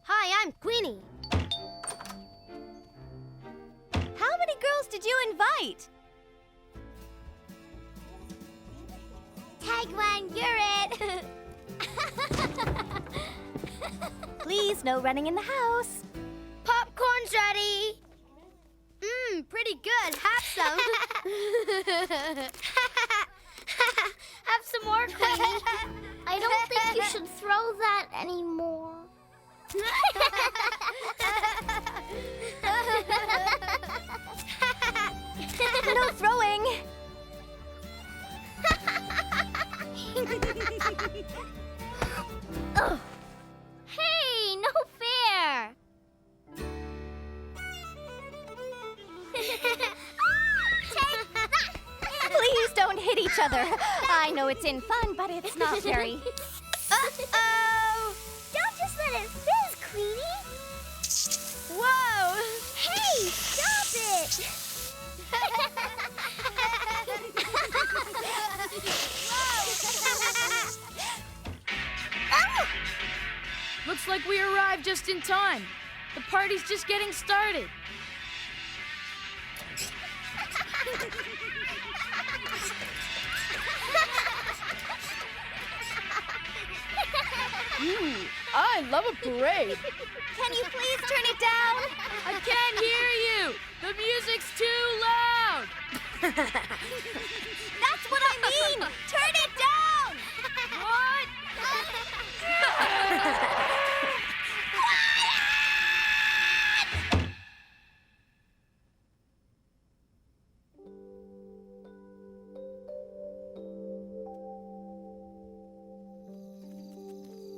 Hi, I'm Queenie. How many girls did you invite? Tag one, you're it. Please, no running in the house. Popcorn's ready. Pretty good. Have some. Have some more, Queenie. I don't think you should throw that anymore. No throwing. Ugh. Hey, no fair. Take that. Please don't hit each other. I know it's in fun, but it's not very. Uh-oh. Don't just let it fizz, Queenie. Whoa. Hey, stop it. Looks like we arrived just in time. The party's just getting started. I love a parade. Can you please turn it down? I can't hear you. The music's too loud. That's what I mean. Turn it down. What?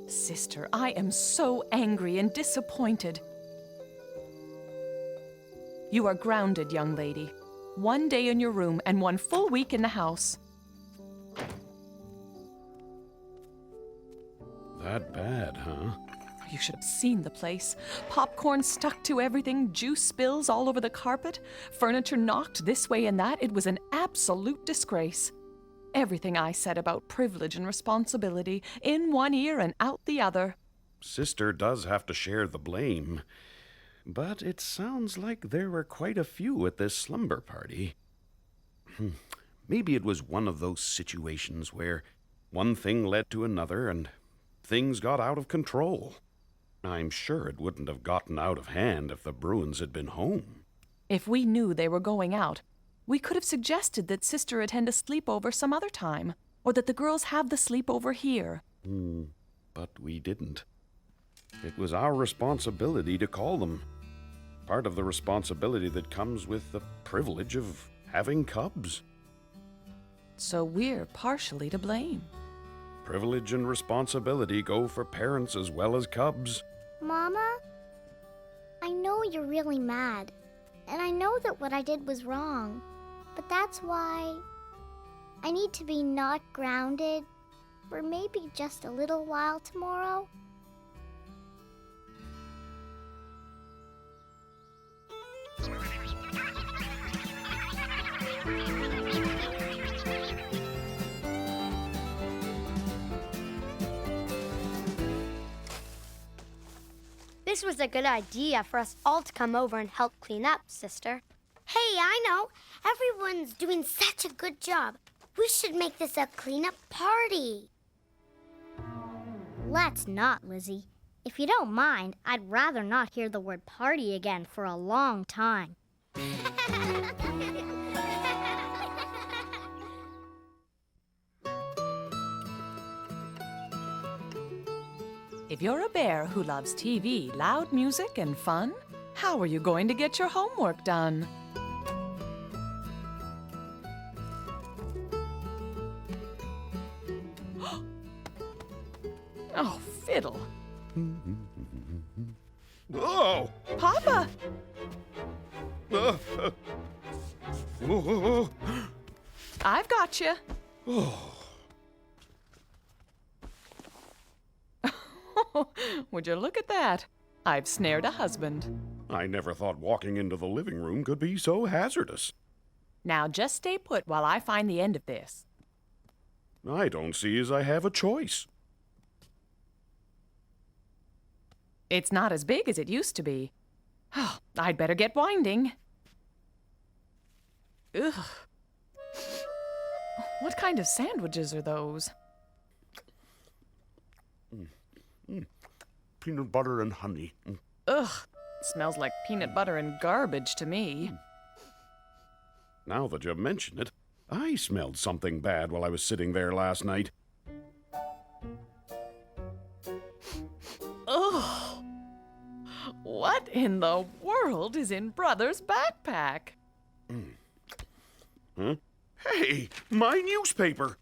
Sister, I am so angry and disappointed. You are grounded, young lady. 1 day in your room and 1 full week in the house. That bad, huh? You should have seen the place. Popcorn stuck to everything, juice spills all over the carpet, furniture knocked this way and that. It was an absolute disgrace. Everything I said about privilege and responsibility, in one ear and out the other. Sister does have to share the blame. But it sounds like there were quite a few at this slumber party. Maybe it was one of those situations where one thing led to another and things got out of control. I'm sure it wouldn't have gotten out of hand if the Bruins had been home. If we knew they were going out, we could have suggested that Sister attend a sleepover some other time, or that the girls have the sleepover here. But we didn't. It was our responsibility to call them. Part of the responsibility that comes with the privilege of having cubs. So we're partially to blame. Privilege and responsibility go for parents as well as cubs. Mama, I know you're really mad, and I know that what I did was wrong, but that's why I need to be not grounded for maybe just a little while tomorrow. This was a good idea for us all to come over and help clean up, Sister. Hey, I know. Everyone's doing such a good job. We should make this a cleanup party. Let's not, Lizzie. If you don't mind, I'd rather not hear the word party again for a long time. If you're a bear who loves TV, loud music, and fun, how are you going to get your homework done? Oh, fiddle. Oh! Papa! you? Would you look at that? I've snared a husband. I never thought walking into the living room could be so hazardous. Now just stay put while I find the end of this. I don't see as I have a choice. It's not as big as it used to be. Oh, I'd better get winding. Ugh. What kind of sandwiches are those? Peanut butter and honey. Ugh. Smells like peanut butter and garbage to me. Now that you mention it, I smelled something bad while I was sitting there last night. Ugh. What in the world is in Brother's backpack? Huh? Hey, my newspaper!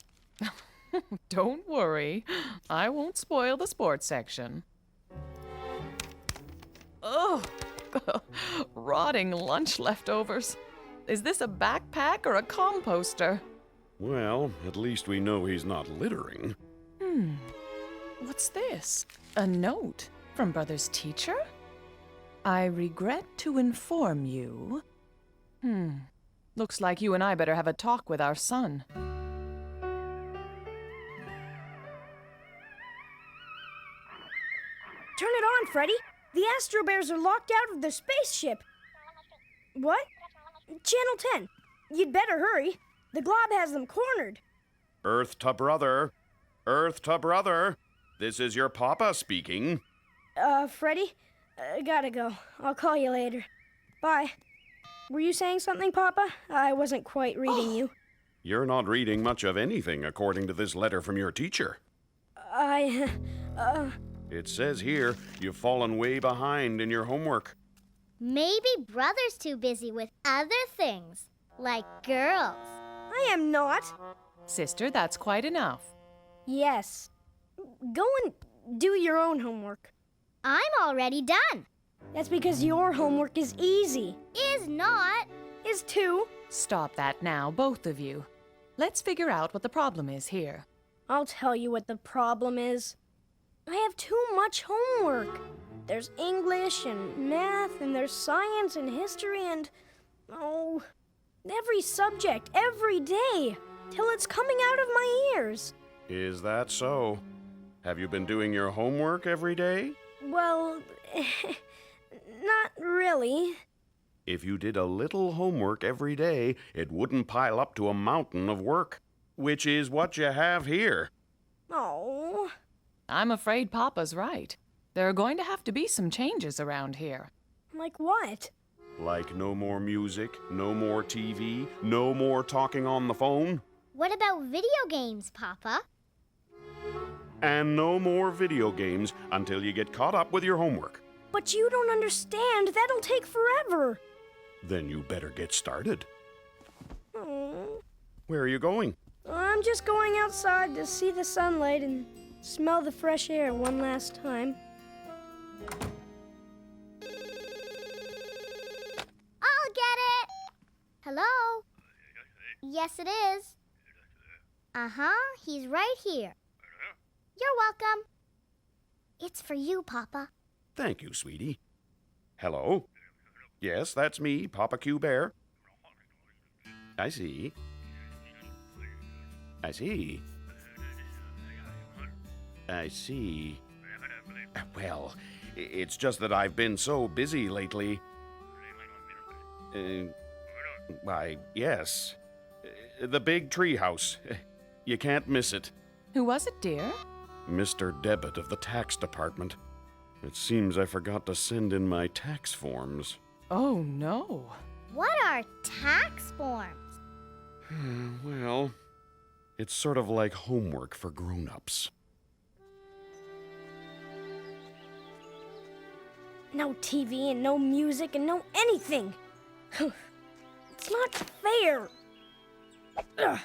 Don't worry. I won't spoil the sports section. Ugh. Rotting lunch leftovers. Is this a backpack or a composter? Well, at least we know he's not littering. What's this? A note from Brother's teacher? I regret to inform you. Looks like you and I better have a talk with our son. Turn it on, Freddy. The Astro Bears are locked out of their spaceship. What? Channel 10. You'd better hurry. The Glob has them cornered. Earth to brother. Earth to brother. This is your papa speaking. Freddy? Gotta go. I'll call you later. Bye. Were you saying something, Papa? I wasn't quite reading you. You're not reading much of anything according to this letter from your teacher. It says here you've fallen way behind in your homework. Maybe Brother's too busy with other things, like girls. I am not. Sister, that's quite enough. Yes. Go and do your own homework. I'm already done. That's because your homework is easy. Is not. Is too. Stop that now, both of you. Let's figure out what the problem is here. I'll tell you what the problem is. I have too much homework. There's English and math, and there's science and history, and every subject, every day, till it's coming out of my ears. Is that so? Have you been doing your homework every day? Well, not really. If you did a little homework every day, it wouldn't pile up to a mountain of work, which is what you have here. Oh. I'm afraid Papa's right. There are going to have to be some changes around here. Like what? Like no more music, no more TV, no more talking on the phone. What about video games, Papa? And no more video games until you get caught up with your homework. But you don't understand. That'll take forever. Then you better get started. Oh. Where are you going? I'm just going outside to see the sunlight and smell the fresh air one last time. I'll get it. Hello? Yes, it is. He's right here. You're welcome. It's for you, Papa. Thank you, sweetie. Hello? Yes, that's me, Papa Q Bear. I see. I see. I see. Well, it's just that I've been so busy lately. Why, yes. The big treehouse. You can't miss it. Who was it, dear? Mr. Debit of the tax department. It seems I forgot to send in my tax forms. Oh, no. What are tax forms? Well, it's sort of like homework for grown-ups. No TV and no music and no anything. It's not fair. Ugh.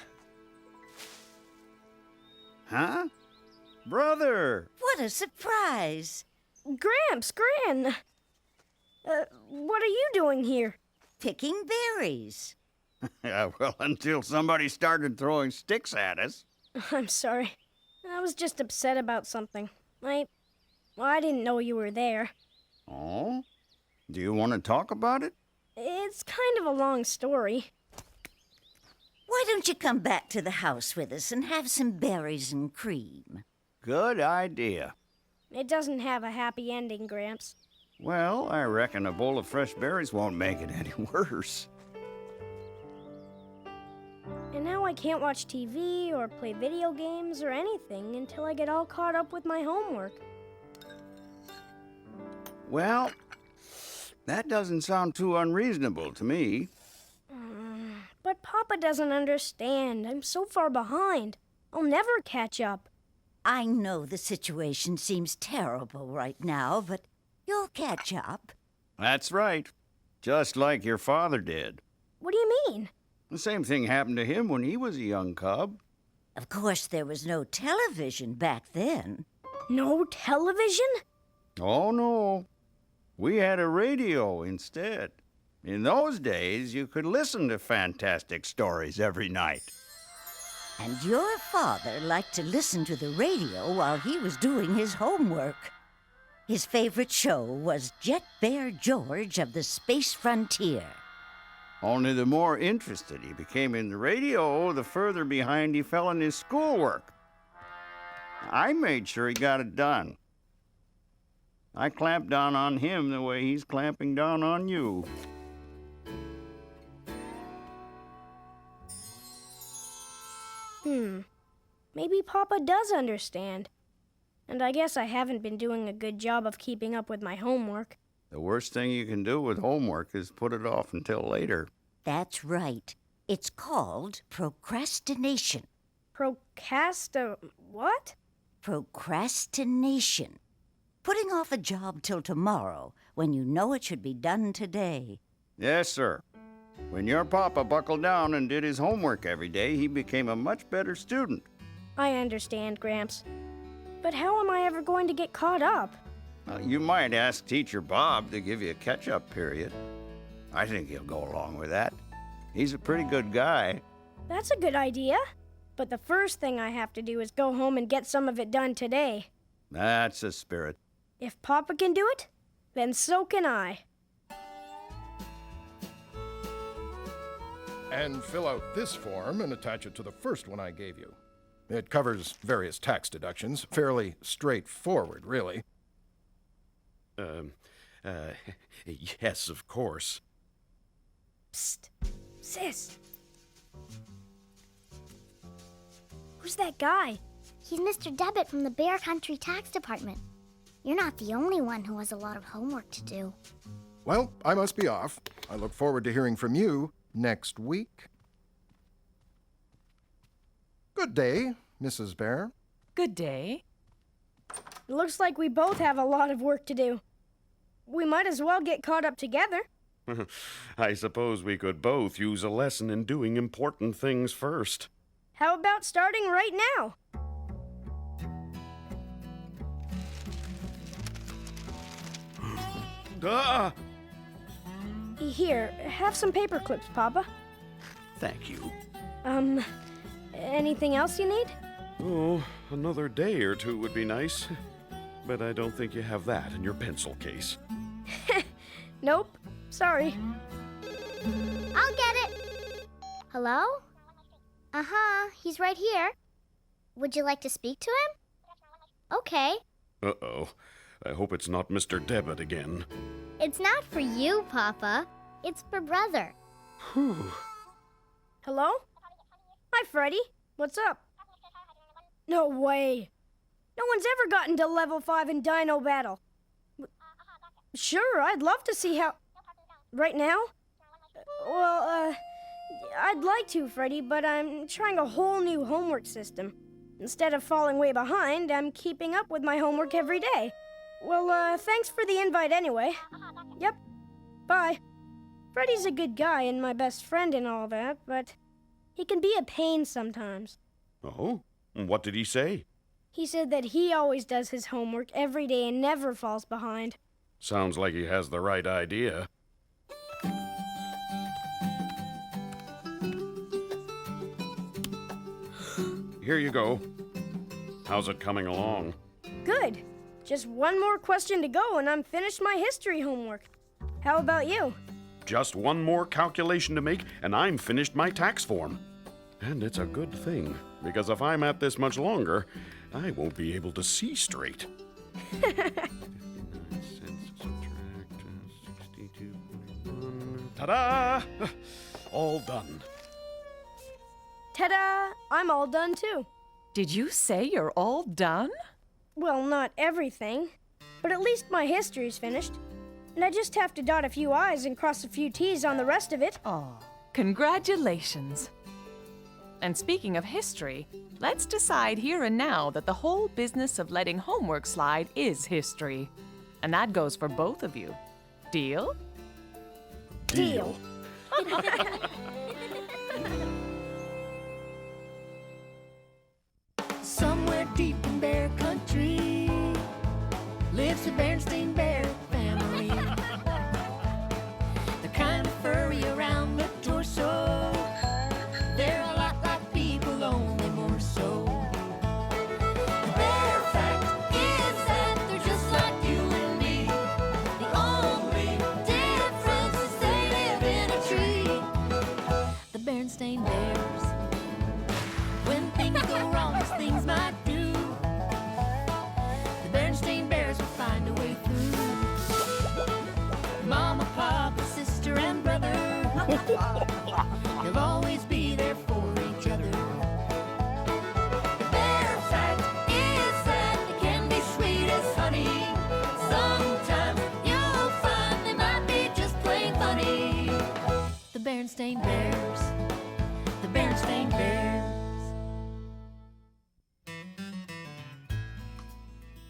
Huh? Brother! What a surprise! Gramps, Gran. What are you doing here? Picking berries. Yeah, well, until somebody started throwing sticks at us. I'm sorry. I was just upset about something. Well, I didn't know you were there. Oh? Do you want to talk about it? It's kind of a long story. Why don't you come back to the house with us and have some berries and cream? Good idea. It doesn't have a happy ending, Gramps. Well, I reckon a bowl of fresh berries won't make it any worse. And now I can't watch TV or play video games or anything until I get all caught up with my homework. Well, that doesn't sound too unreasonable to me. But Papa doesn't understand. I'm so far behind. I'll never catch up. I know the situation seems terrible right now, but you'll catch up. That's right. Just like your father did. What do you mean? The same thing happened to him when he was a young cub. Of course, there was no television back then. No television? Oh, no. We had a radio instead. In those days, you could listen to fantastic stories every night. And your father liked to listen to the radio while he was doing his homework. His favorite show was Jet Bear George of the Space Frontier. Only the more interested he became in the radio, the further behind he fell in his schoolwork. I made sure he got it done. I clamped down on him the way he's clamping down on you. Maybe Papa does understand. And I guess I haven't been doing a good job of keeping up with my homework. The worst thing you can do with homework is put it off until later. That's right. It's called procrastination. What? Procrastination. Putting off a job till tomorrow when you know it should be done today. Yes, sir. When your papa buckled down and did his homework every day, he became a much better student. I understand, Gramps. But how am I ever going to get caught up? You might ask Teacher Bob to give you a catch-up period. I think he'll go along with that. He's a pretty good guy. That's a good idea. But the first thing I have to do is go home and get some of it done today. That's the spirit. If Papa can do it, then so can I. And fill out this form and attach it to the first one I gave you. It covers various tax deductions. Fairly straightforward, really. Yes, of course. Psst. Sis. Who's that guy? He's Mr. Debit from the Bear Country Tax Department. You're not the only one who has a lot of homework to do. Well, I must be off. I look forward to hearing from you next week. Good day, Mrs. Bear. Good day. It looks like we both have a lot of work to do. We might as well get caught up together. I suppose we could both use a lesson in doing important things first. How about starting right now? Here, have some paper clips, Papa. Thank you. Anything else you need? Oh, another day or two would be nice. But I don't think you have that in your pencil case. Nope. Sorry. I'll get it. Hello? Uh-huh, he's right here. Would you like to speak to him? Okay. Uh-oh. I hope it's not Mr. Debit again. It's not for you, Papa. It's for Brother. Whew. Hello? Hi, Freddy. What's up? No way. No one's ever gotten to level 5 in Dino Battle. Sure, I'd love to see how... Right now? Well, I'd like to, Freddy, but I'm trying a whole new homework system. Instead of falling way behind, I'm keeping up with my homework every day. Well, thanks for the invite anyway. Yep. Bye. Freddy's a good guy and my best friend and all that, but he can be a pain sometimes. Oh? What did he say? He said that he always does his homework every day and never falls behind. Sounds like he has the right idea. Here you go. How's it coming along? Good. Just one more question to go and I'm finished my history homework. How about you? Just one more calculation to make, and I'm finished my tax form. And it's a good thing, because if I'm at this much longer, I won't be able to see straight. 59 cents, subtract 62.1. Ta-da! All done. Ta-da! I'm all done too. Did you say you're all done? Well, not everything, but at least my history's finished. And I just have to dot a few I's and cross a few T's on the rest of it. Oh, congratulations. And speaking of history, let's decide here and now that the whole business of letting homework slide is history. And that goes for both of you. Deal? Deal. Somewhere deep in Bear Country lives a Berenstain bear family. They're kind of furry around the torso. They're a lot like people, only more so. The bear fact is that they're just like you and me. The only difference is they live in a tree. The Berenstain Bears. When things go wrong, as things might do, the Berenstain Bears will find a way through. Mama, Papa, sister, and brother, they'll always be there for each other. The bear fact is that they can be sweet as honey. Sometimes you'll find they might be just plain funny. The Berenstain Bears. The Berenstain Bears.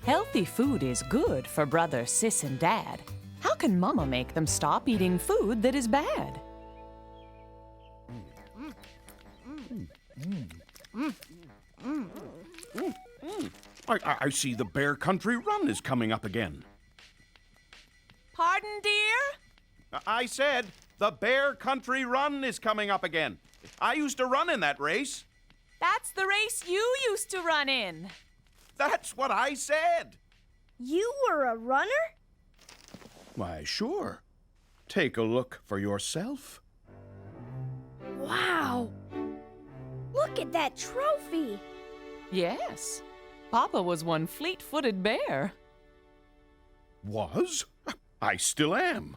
Healthy food is good for brother, sis, and dad. How can Mama make them stop eating food that is bad? I see the Bear Country Run is coming up again. Pardon, dear? I said the Bear Country Run is coming up again. I used to run in that race. That's the race you used to run in. That's what I said. You were a runner? Why, sure. Take a look for yourself. Wow! Look at that trophy! Yes. Papa was one fleet-footed bear. Was? I still am.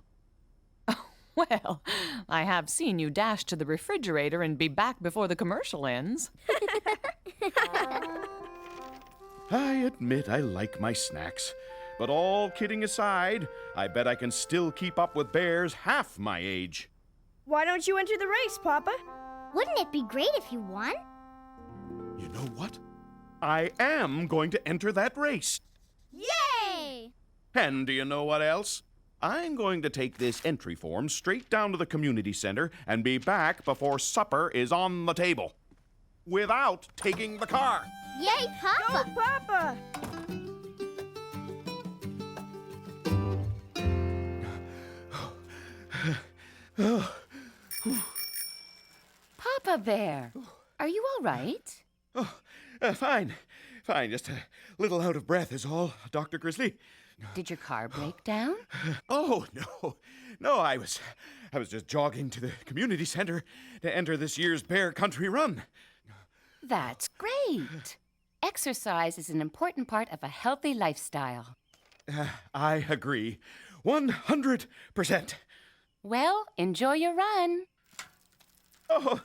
Well, I have seen you dash to the refrigerator and be back before the commercial ends. I admit I like my snacks. But all kidding aside, I bet I can still keep up with bears half my age. Why don't you enter the race, Papa? Wouldn't it be great if you won? You know what? I am going to enter that race. Yay! And do you know what else? I'm going to take this entry form straight down to the community center and be back before supper is on the table. Without taking the car. Yay, Papa! Go, Papa! Papa Bear, are you all right? Fine. Just a little out of breath is all, Dr. Grizzly. Did your car break down? Oh, no, I was just jogging to the community center to enter this year's Bear Country Run. That's great. Exercise is an important part of a healthy lifestyle. I agree. 100%. Well, enjoy your run. Oh,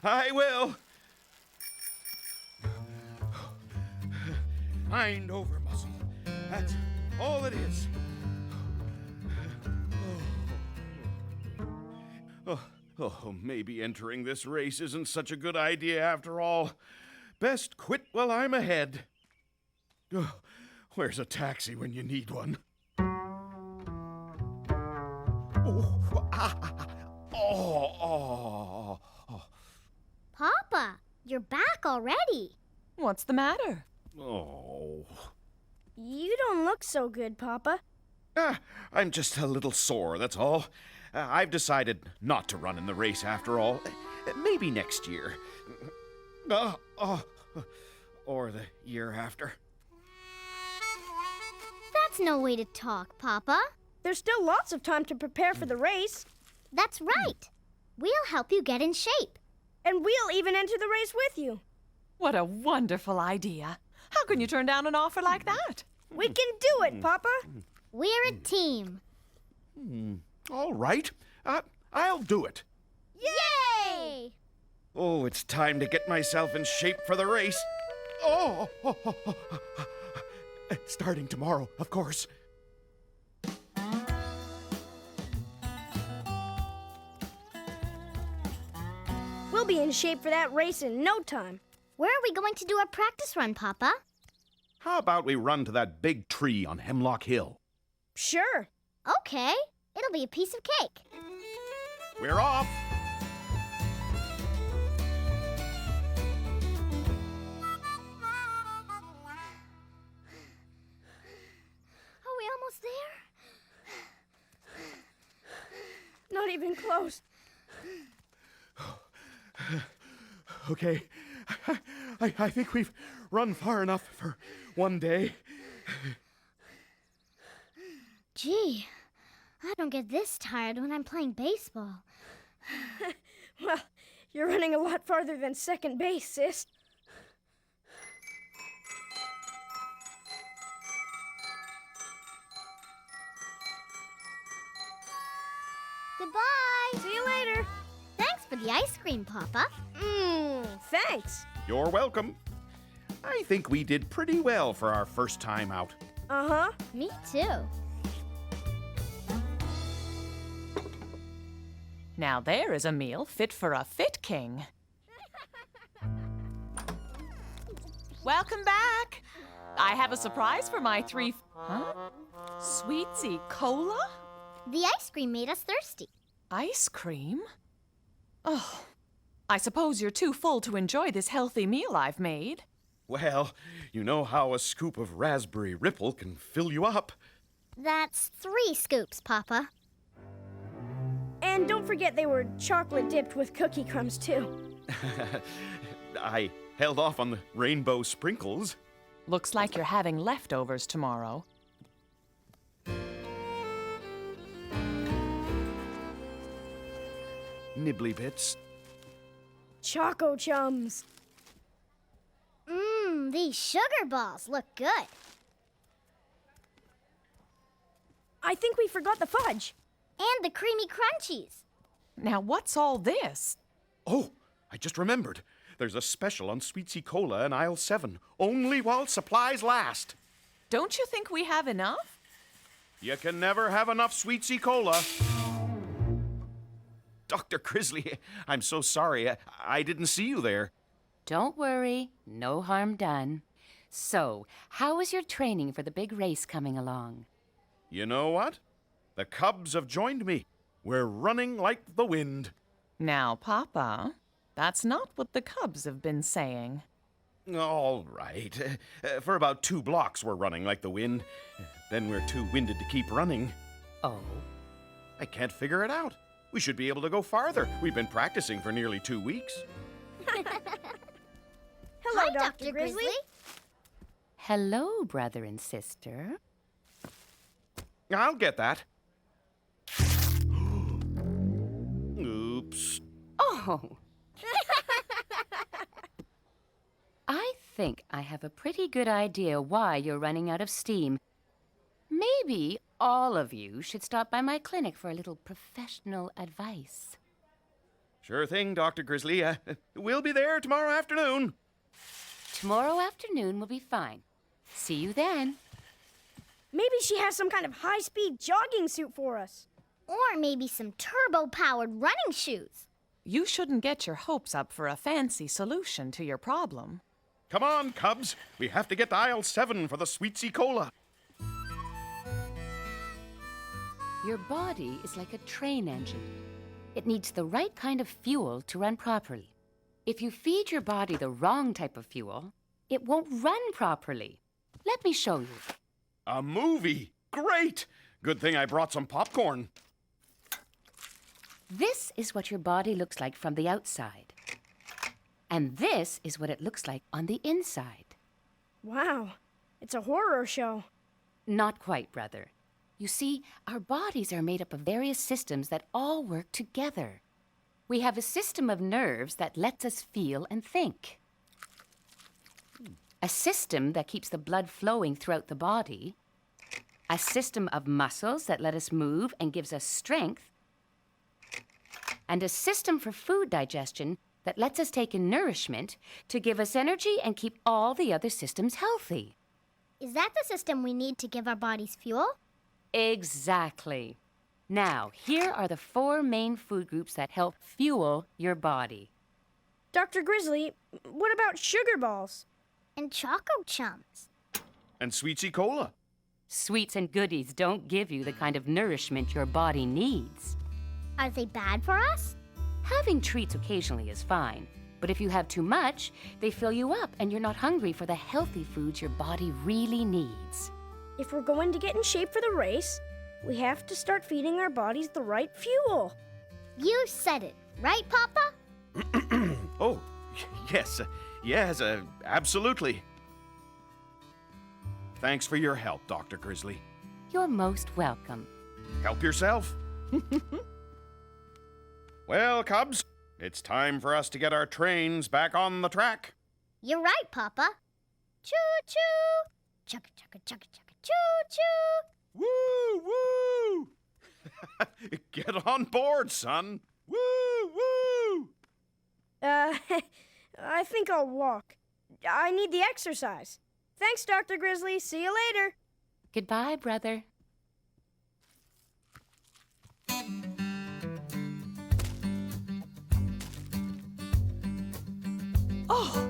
I will. Mind over muscle. That's all it is. Oh, maybe entering this race isn't such a good idea after all. Best quit while I'm ahead. Oh, where's a taxi when you need one? Oh. Papa, you're back already. What's the matter? Oh. You don't look so good, Papa. I'm just a little sore, that's all. I've decided not to run in the race after all. Maybe next year. Or the year after. That's no way to talk, Papa. There's still lots of time to prepare for the race. That's right. We'll help you get in shape. And we'll even enter the race with you. What a wonderful idea. How can you turn down an offer like that? We can do it, Papa. We're a team. All right. I'll do it. Yay! Oh, it's time to get myself in shape for the race. Oh! Starting tomorrow, of course. We'll be in shape for that race in no time. Where are we going to do our practice run, Papa? How about we run to that big tree on Hemlock Hill? Sure. Okay. It'll be a piece of cake. We're off! Are we almost there? Not even close. Okay. I think we've run far enough for one day. Gee, I don't get this tired when I'm playing baseball. Well, you're running a lot farther than second base, sis. Goodbye. See you later. Thanks for the ice cream, Papa. Thanks. You're welcome. I think we did pretty well for our first time out. Uh-huh. Me too. Now there is a meal fit for a fit king. Welcome back. I have a surprise for my Sweetsy Cola? The ice cream made us thirsty. Ice cream? Oh, I suppose you're too full to enjoy this healthy meal I've made. Well, you know how a scoop of raspberry ripple can fill you up. That's 3 scoops, Papa. And don't forget they were chocolate dipped with cookie crumbs, too. I held off on the rainbow sprinkles. Looks like you're having leftovers tomorrow. Nibbly bits. Choco Chums. These sugar balls look good. I think we forgot the fudge. And the creamy crunchies. Now what's all this? Oh, I just remembered. There's a special on Sweetsy Cola in aisle 7, only while supplies last. Don't you think we have enough? You can never have enough Sweetsy Cola. Dr. Grizzly, I'm so sorry. I didn't see you there. Don't worry, no harm done. So, how is your training for the big race coming along? You know what? The Cubs have joined me. We're running like the wind. Now, Papa, that's not what the Cubs have been saying. All right. For about 2 blocks, we're running like the wind. Then we're too winded to keep running. Oh? I can't figure it out. We should be able to go farther. We've been practicing for nearly 2 weeks. Hello, Hi, Dr. Grizzly. Hello, brother and sister. I'll get that. Oops. Oh! I think I have a pretty good idea why you're running out of steam. Maybe all of you should stop by my clinic for a little professional advice. Sure thing, Dr. Grizzly. We'll be there tomorrow afternoon. Tomorrow afternoon will be fine. See you then. Maybe she has some kind of high-speed jogging suit for us. Or maybe some turbo-powered running shoes. You shouldn't get your hopes up for a fancy solution to your problem. Come on, Cubs. We have to get to aisle 7 for the Sweetsy Cola. Your body is like a train engine. It needs the right kind of fuel to run properly. If you feed your body the wrong type of fuel, it won't run properly. Let me show you. A movie! Great! Good thing I brought some popcorn. This is what your body looks like from the outside. And this is what it looks like on the inside. Wow, it's a horror show. Not quite, brother. You see, our bodies are made up of various systems that all work together. We have a system of nerves that lets us feel and think. A system that keeps the blood flowing throughout the body. A system of muscles that let us move and gives us strength. And a system for food digestion that lets us take in nourishment to give us energy and keep all the other systems healthy. Is that the system we need to give our bodies fuel? Exactly. Now, here are the 4 main food groups that help fuel your body. Dr. Grizzly, what about sugar balls? And Choco Chums. And Sweetsy Cola. Sweets and goodies don't give you the kind of nourishment your body needs. Are they bad for us? Having treats occasionally is fine, but if you have too much, they fill you up and you're not hungry for the healthy foods your body really needs. If we're going to get in shape for the race, we have to start feeding our bodies the right fuel. You said it, right, Papa? Oh, yes, absolutely. Thanks for your help, Dr. Grizzly. You're most welcome. Help yourself. Well, Cubs, it's time for us to get our trains back on the track. You're right, Papa. Choo-choo! Chugga, chugga, chugga, chugga, choo-choo! Woo, woo! Get on board, son. Woo, woo! I think I'll walk. I need the exercise. Thanks, Dr. Grizzly. See you later. Goodbye, brother. Oh!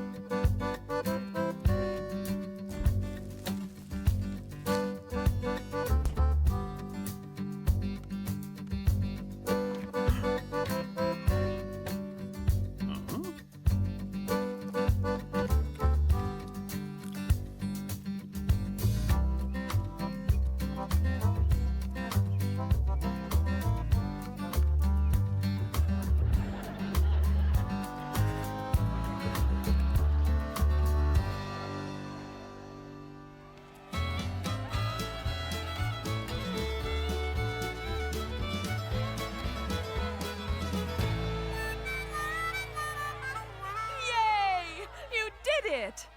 it.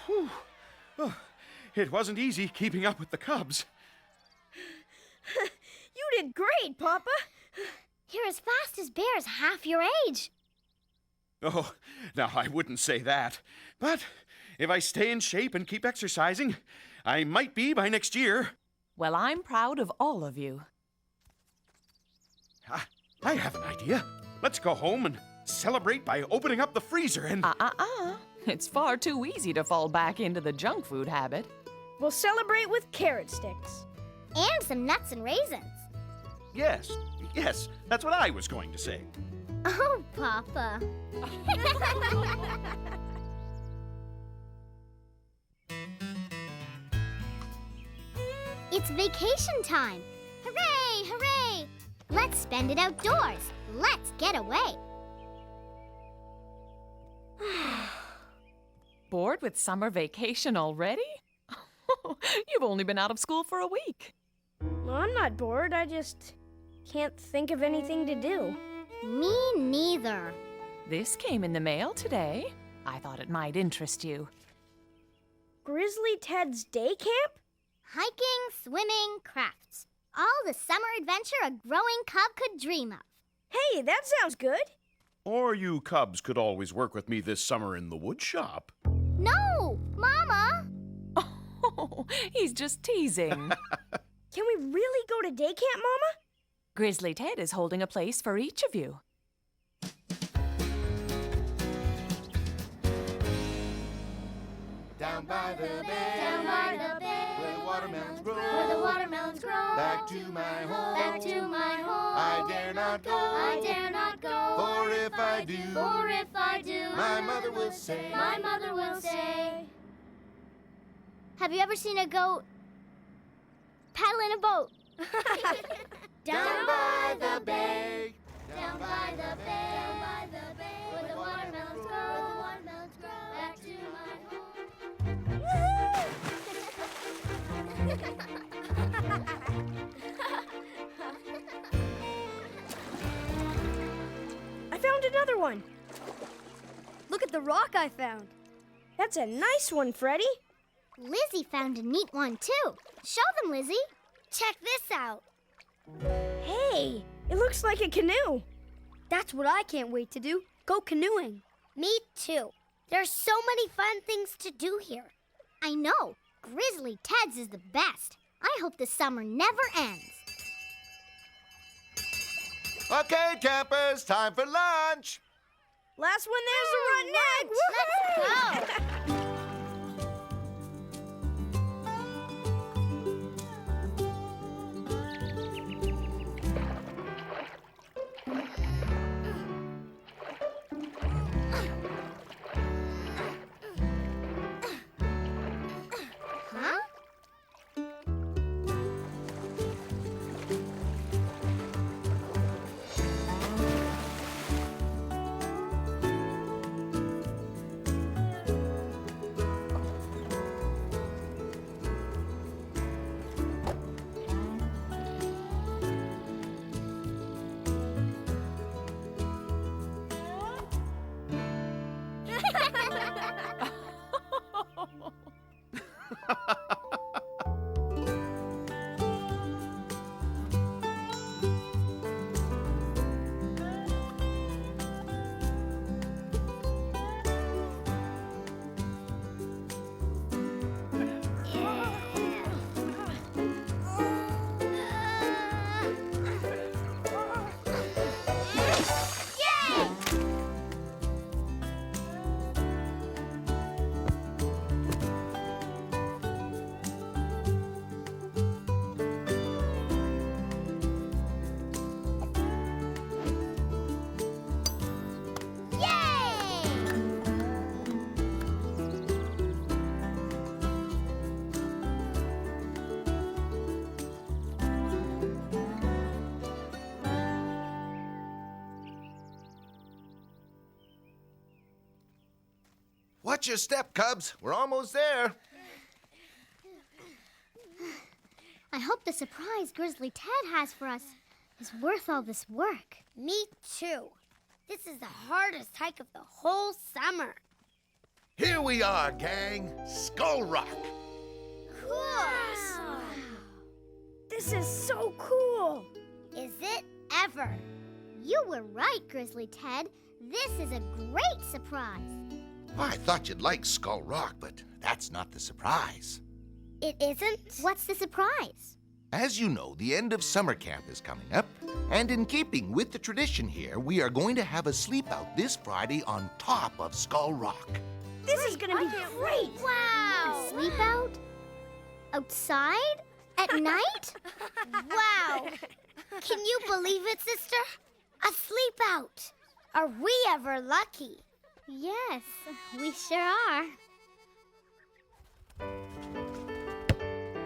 Whew. Oh, it wasn't easy keeping up with the Cubs. You did great, Papa. You're as fast as Bear's half your age. Oh, now I wouldn't say that. But if I stay in shape and keep exercising, I might be by next year. Well, I'm proud of all of you. I have an idea. Let's go home and celebrate by opening up the freezer and... It's far too easy to fall back into the junk food habit. We'll celebrate with carrot sticks. And some nuts and raisins. Yes, that's what I was going to say. Oh, Papa. It's vacation time. Hooray, hooray! Let's spend it outdoors. Let's get away. Bored with summer vacation already? You've only been out of school for a week. Well, I'm not bored. I just can't think of anything to do. Me neither. This came in the mail today. I thought it might interest you. Grizzly Ted's day camp? Hiking, swimming, crafts. All the summer adventure a growing cub could dream of. Hey, that sounds good. Or you Cubs could always work with me this summer in the wood shop. No, Mama! Oh, he's just teasing. Can we really go to day camp, Mama? Grizzly Ted is holding a place for each of you. Down by the bay, Down by the bay, where the watermelons grow, where the watermelons grow. back to my home, Back to my home. I dare not go, I dare not go. for if I do, For if I do, my mother will say, my mother will say. Have you ever seen a goat paddle in a boat? down by the bay, Down by the bay, where the watermelons grow. I found another one. Look at the rock I found. That's a nice one, Freddy. Lizzie found a neat one, too. Show them, Lizzie. Check this out. Hey, it looks like a canoe. That's what I can't wait to do. Go canoeing. Me too. There's so many fun things to do here. I know. Grizzly Ted's is the best. I hope the summer never ends. Okay, campers, time for lunch. Last one there's a rotten egg. Let's go. Watch your step, Cubs. We're almost there. I hope the surprise Grizzly Ted has for us is worth all this work. Me too. This is the hardest hike of the whole summer. Here we are, gang. Skull Rock. Cool. This is so cool. Is it ever? You were right, Grizzly Ted. This is a great surprise. I thought you'd like Skull Rock, but that's not the surprise. It isn't? What's the surprise? As you know, the end of summer camp is coming up, and in keeping with the tradition here, we are going to have a sleep out this Friday on top of Skull Rock. This is gonna be great. Wow! Sleep out? Outside? At night? Wow! Can you believe it, sister? A sleep out. Are we ever lucky? Yes, we sure are.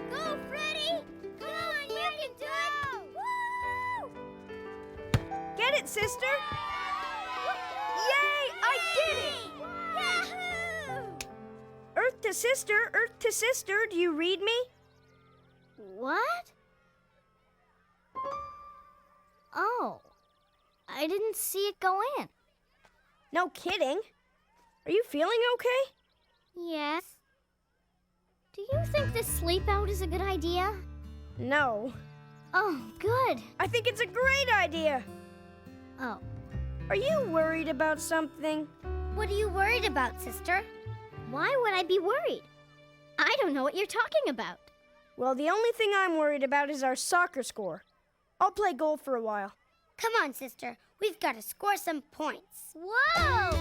Go, Freddy! Come on, you can do it! Woo! Get it, sister? Yay! I did it! Yahoo! Earth to sister, do you read me? What? Oh, I didn't see it go in. No kidding. Are you feeling okay? Yes. Do you think this sleep out is a good idea? No. Oh, good. I think it's a great idea. Oh. Are you worried about something? What are you worried about, sister? Why would I be worried? I don't know what you're talking about. Well, the only thing I'm worried about is our soccer score. I'll play goal for a while. Come on, sister. We've got to score some points. Whoa!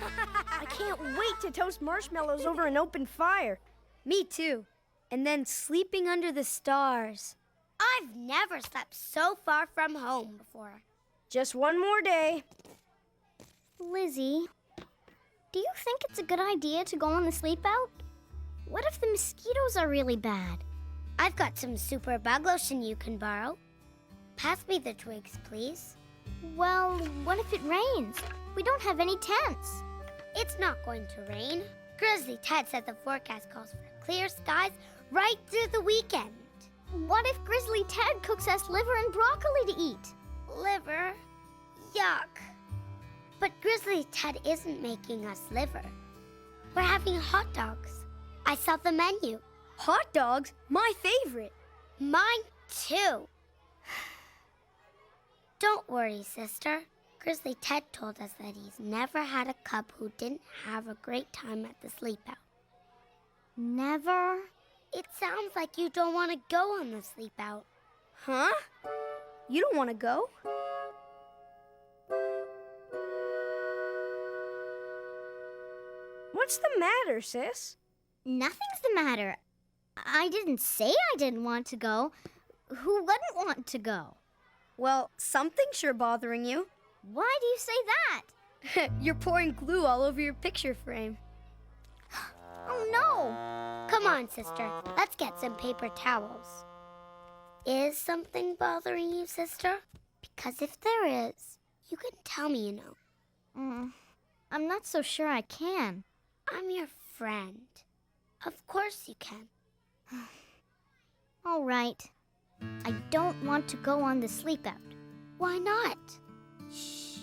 I can't wait to toast marshmallows over an open fire. Me too. And then sleeping under the stars. I've never slept so far from home before. Just one more day. Lizzie, do you think it's a good idea to go on the sleep out? What if the mosquitoes are really bad? I've got some super bug lotion you can borrow. Pass me the twigs, please. Well, what if it rains? We don't have any tents. It's not going to rain. Grizzly Ted said the forecast calls for clear skies, right through the weekend. What if Grizzly Ted cooks us liver and broccoli to eat? Liver? Yuck. But Grizzly Ted isn't making us liver. We're having hot dogs. I saw the menu. Hot dogs? My favorite. Mine too. Don't worry, sister. Grizzly Ted told us that he's never had a cub who didn't have a great time at the sleepout. Never? It sounds like you don't want to go on the sleepout. Huh? You don't want to go? What's the matter, sis? Nothing's the matter. I didn't say I didn't want to go. Who wouldn't want to go? Well, something's sure bothering you. Why do you say that? You're pouring glue all over your picture frame. Oh, no. Come on, sister. Let's get some paper towels. Is something bothering you, sister? Because if there is, you can tell me, you know. I'm not so sure I can. I'm your friend. Of course you can. All right. I don't want to go on the sleepout. Why not? Shh.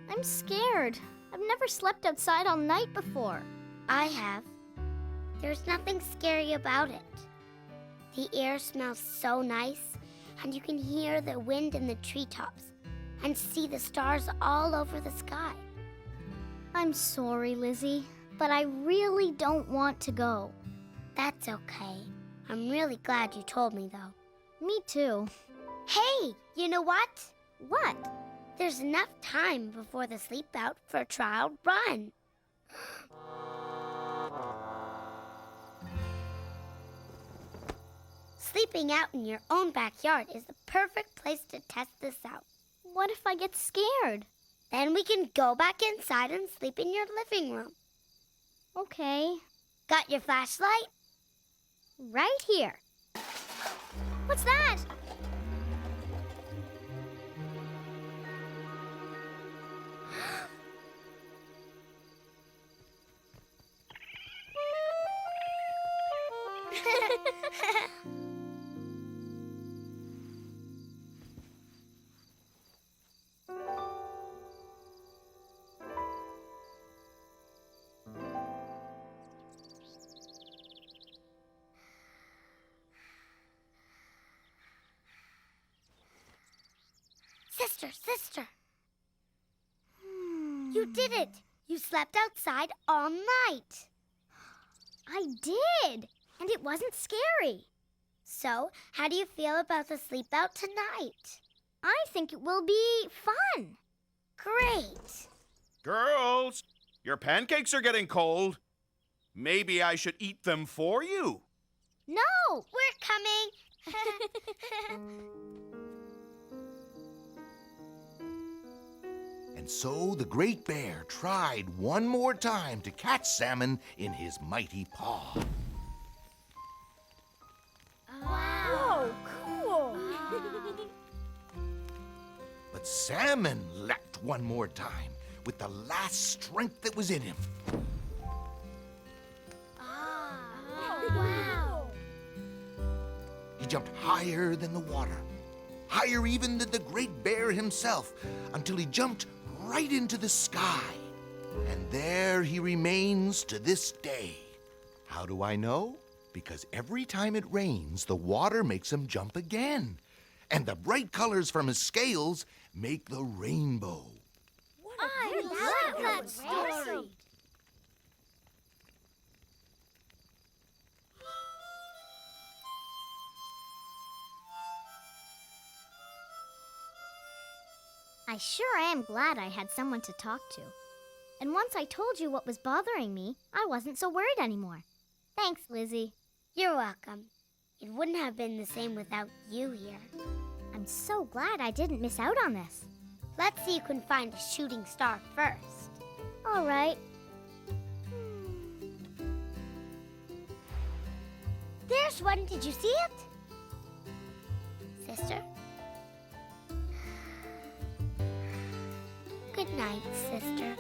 I'm scared. I've never slept outside all night before. I have. There's nothing scary about it. The air smells so nice, and you can hear the wind in the treetops and see the stars all over the sky. I'm sorry, Lizzie, but I really don't want to go. That's okay. I'm really glad you told me, though. Me too. Hey, you know what? What? There's enough time before the sleepout for a trial run. Sleeping out in your own backyard is the perfect place to test this out. What if I get scared? Then we can go back inside and sleep in your living room. Okay. Got your flashlight? Right here. What's that? Sister. You did it. You slept outside all night. I did, and it wasn't scary. So, how do you feel about the sleepout tonight? I think it will be fun. Great. Girls, your pancakes are getting cold. Maybe I should eat them for you. No, we're coming. And so the great bear tried one more time to catch salmon in his mighty paw. Whoa, cool. But salmon leapt one more time with the last strength that was in him. Wow. He jumped higher than the water, higher even than the great bear himself, until he jumped right into the sky. And there he remains to this day. How do I know? Because every time it rains, the water makes him jump again. And the bright colors from his scales make the rainbow. I love that story. I sure am glad I had someone to talk to. And once I told you what was bothering me, I wasn't so worried anymore. Thanks, Lizzie. You're welcome. It wouldn't have been the same without you here. I'm so glad I didn't miss out on this. Let's see who can find a shooting star first. All right. There's one. Did you see it? Sister? Good night, sister.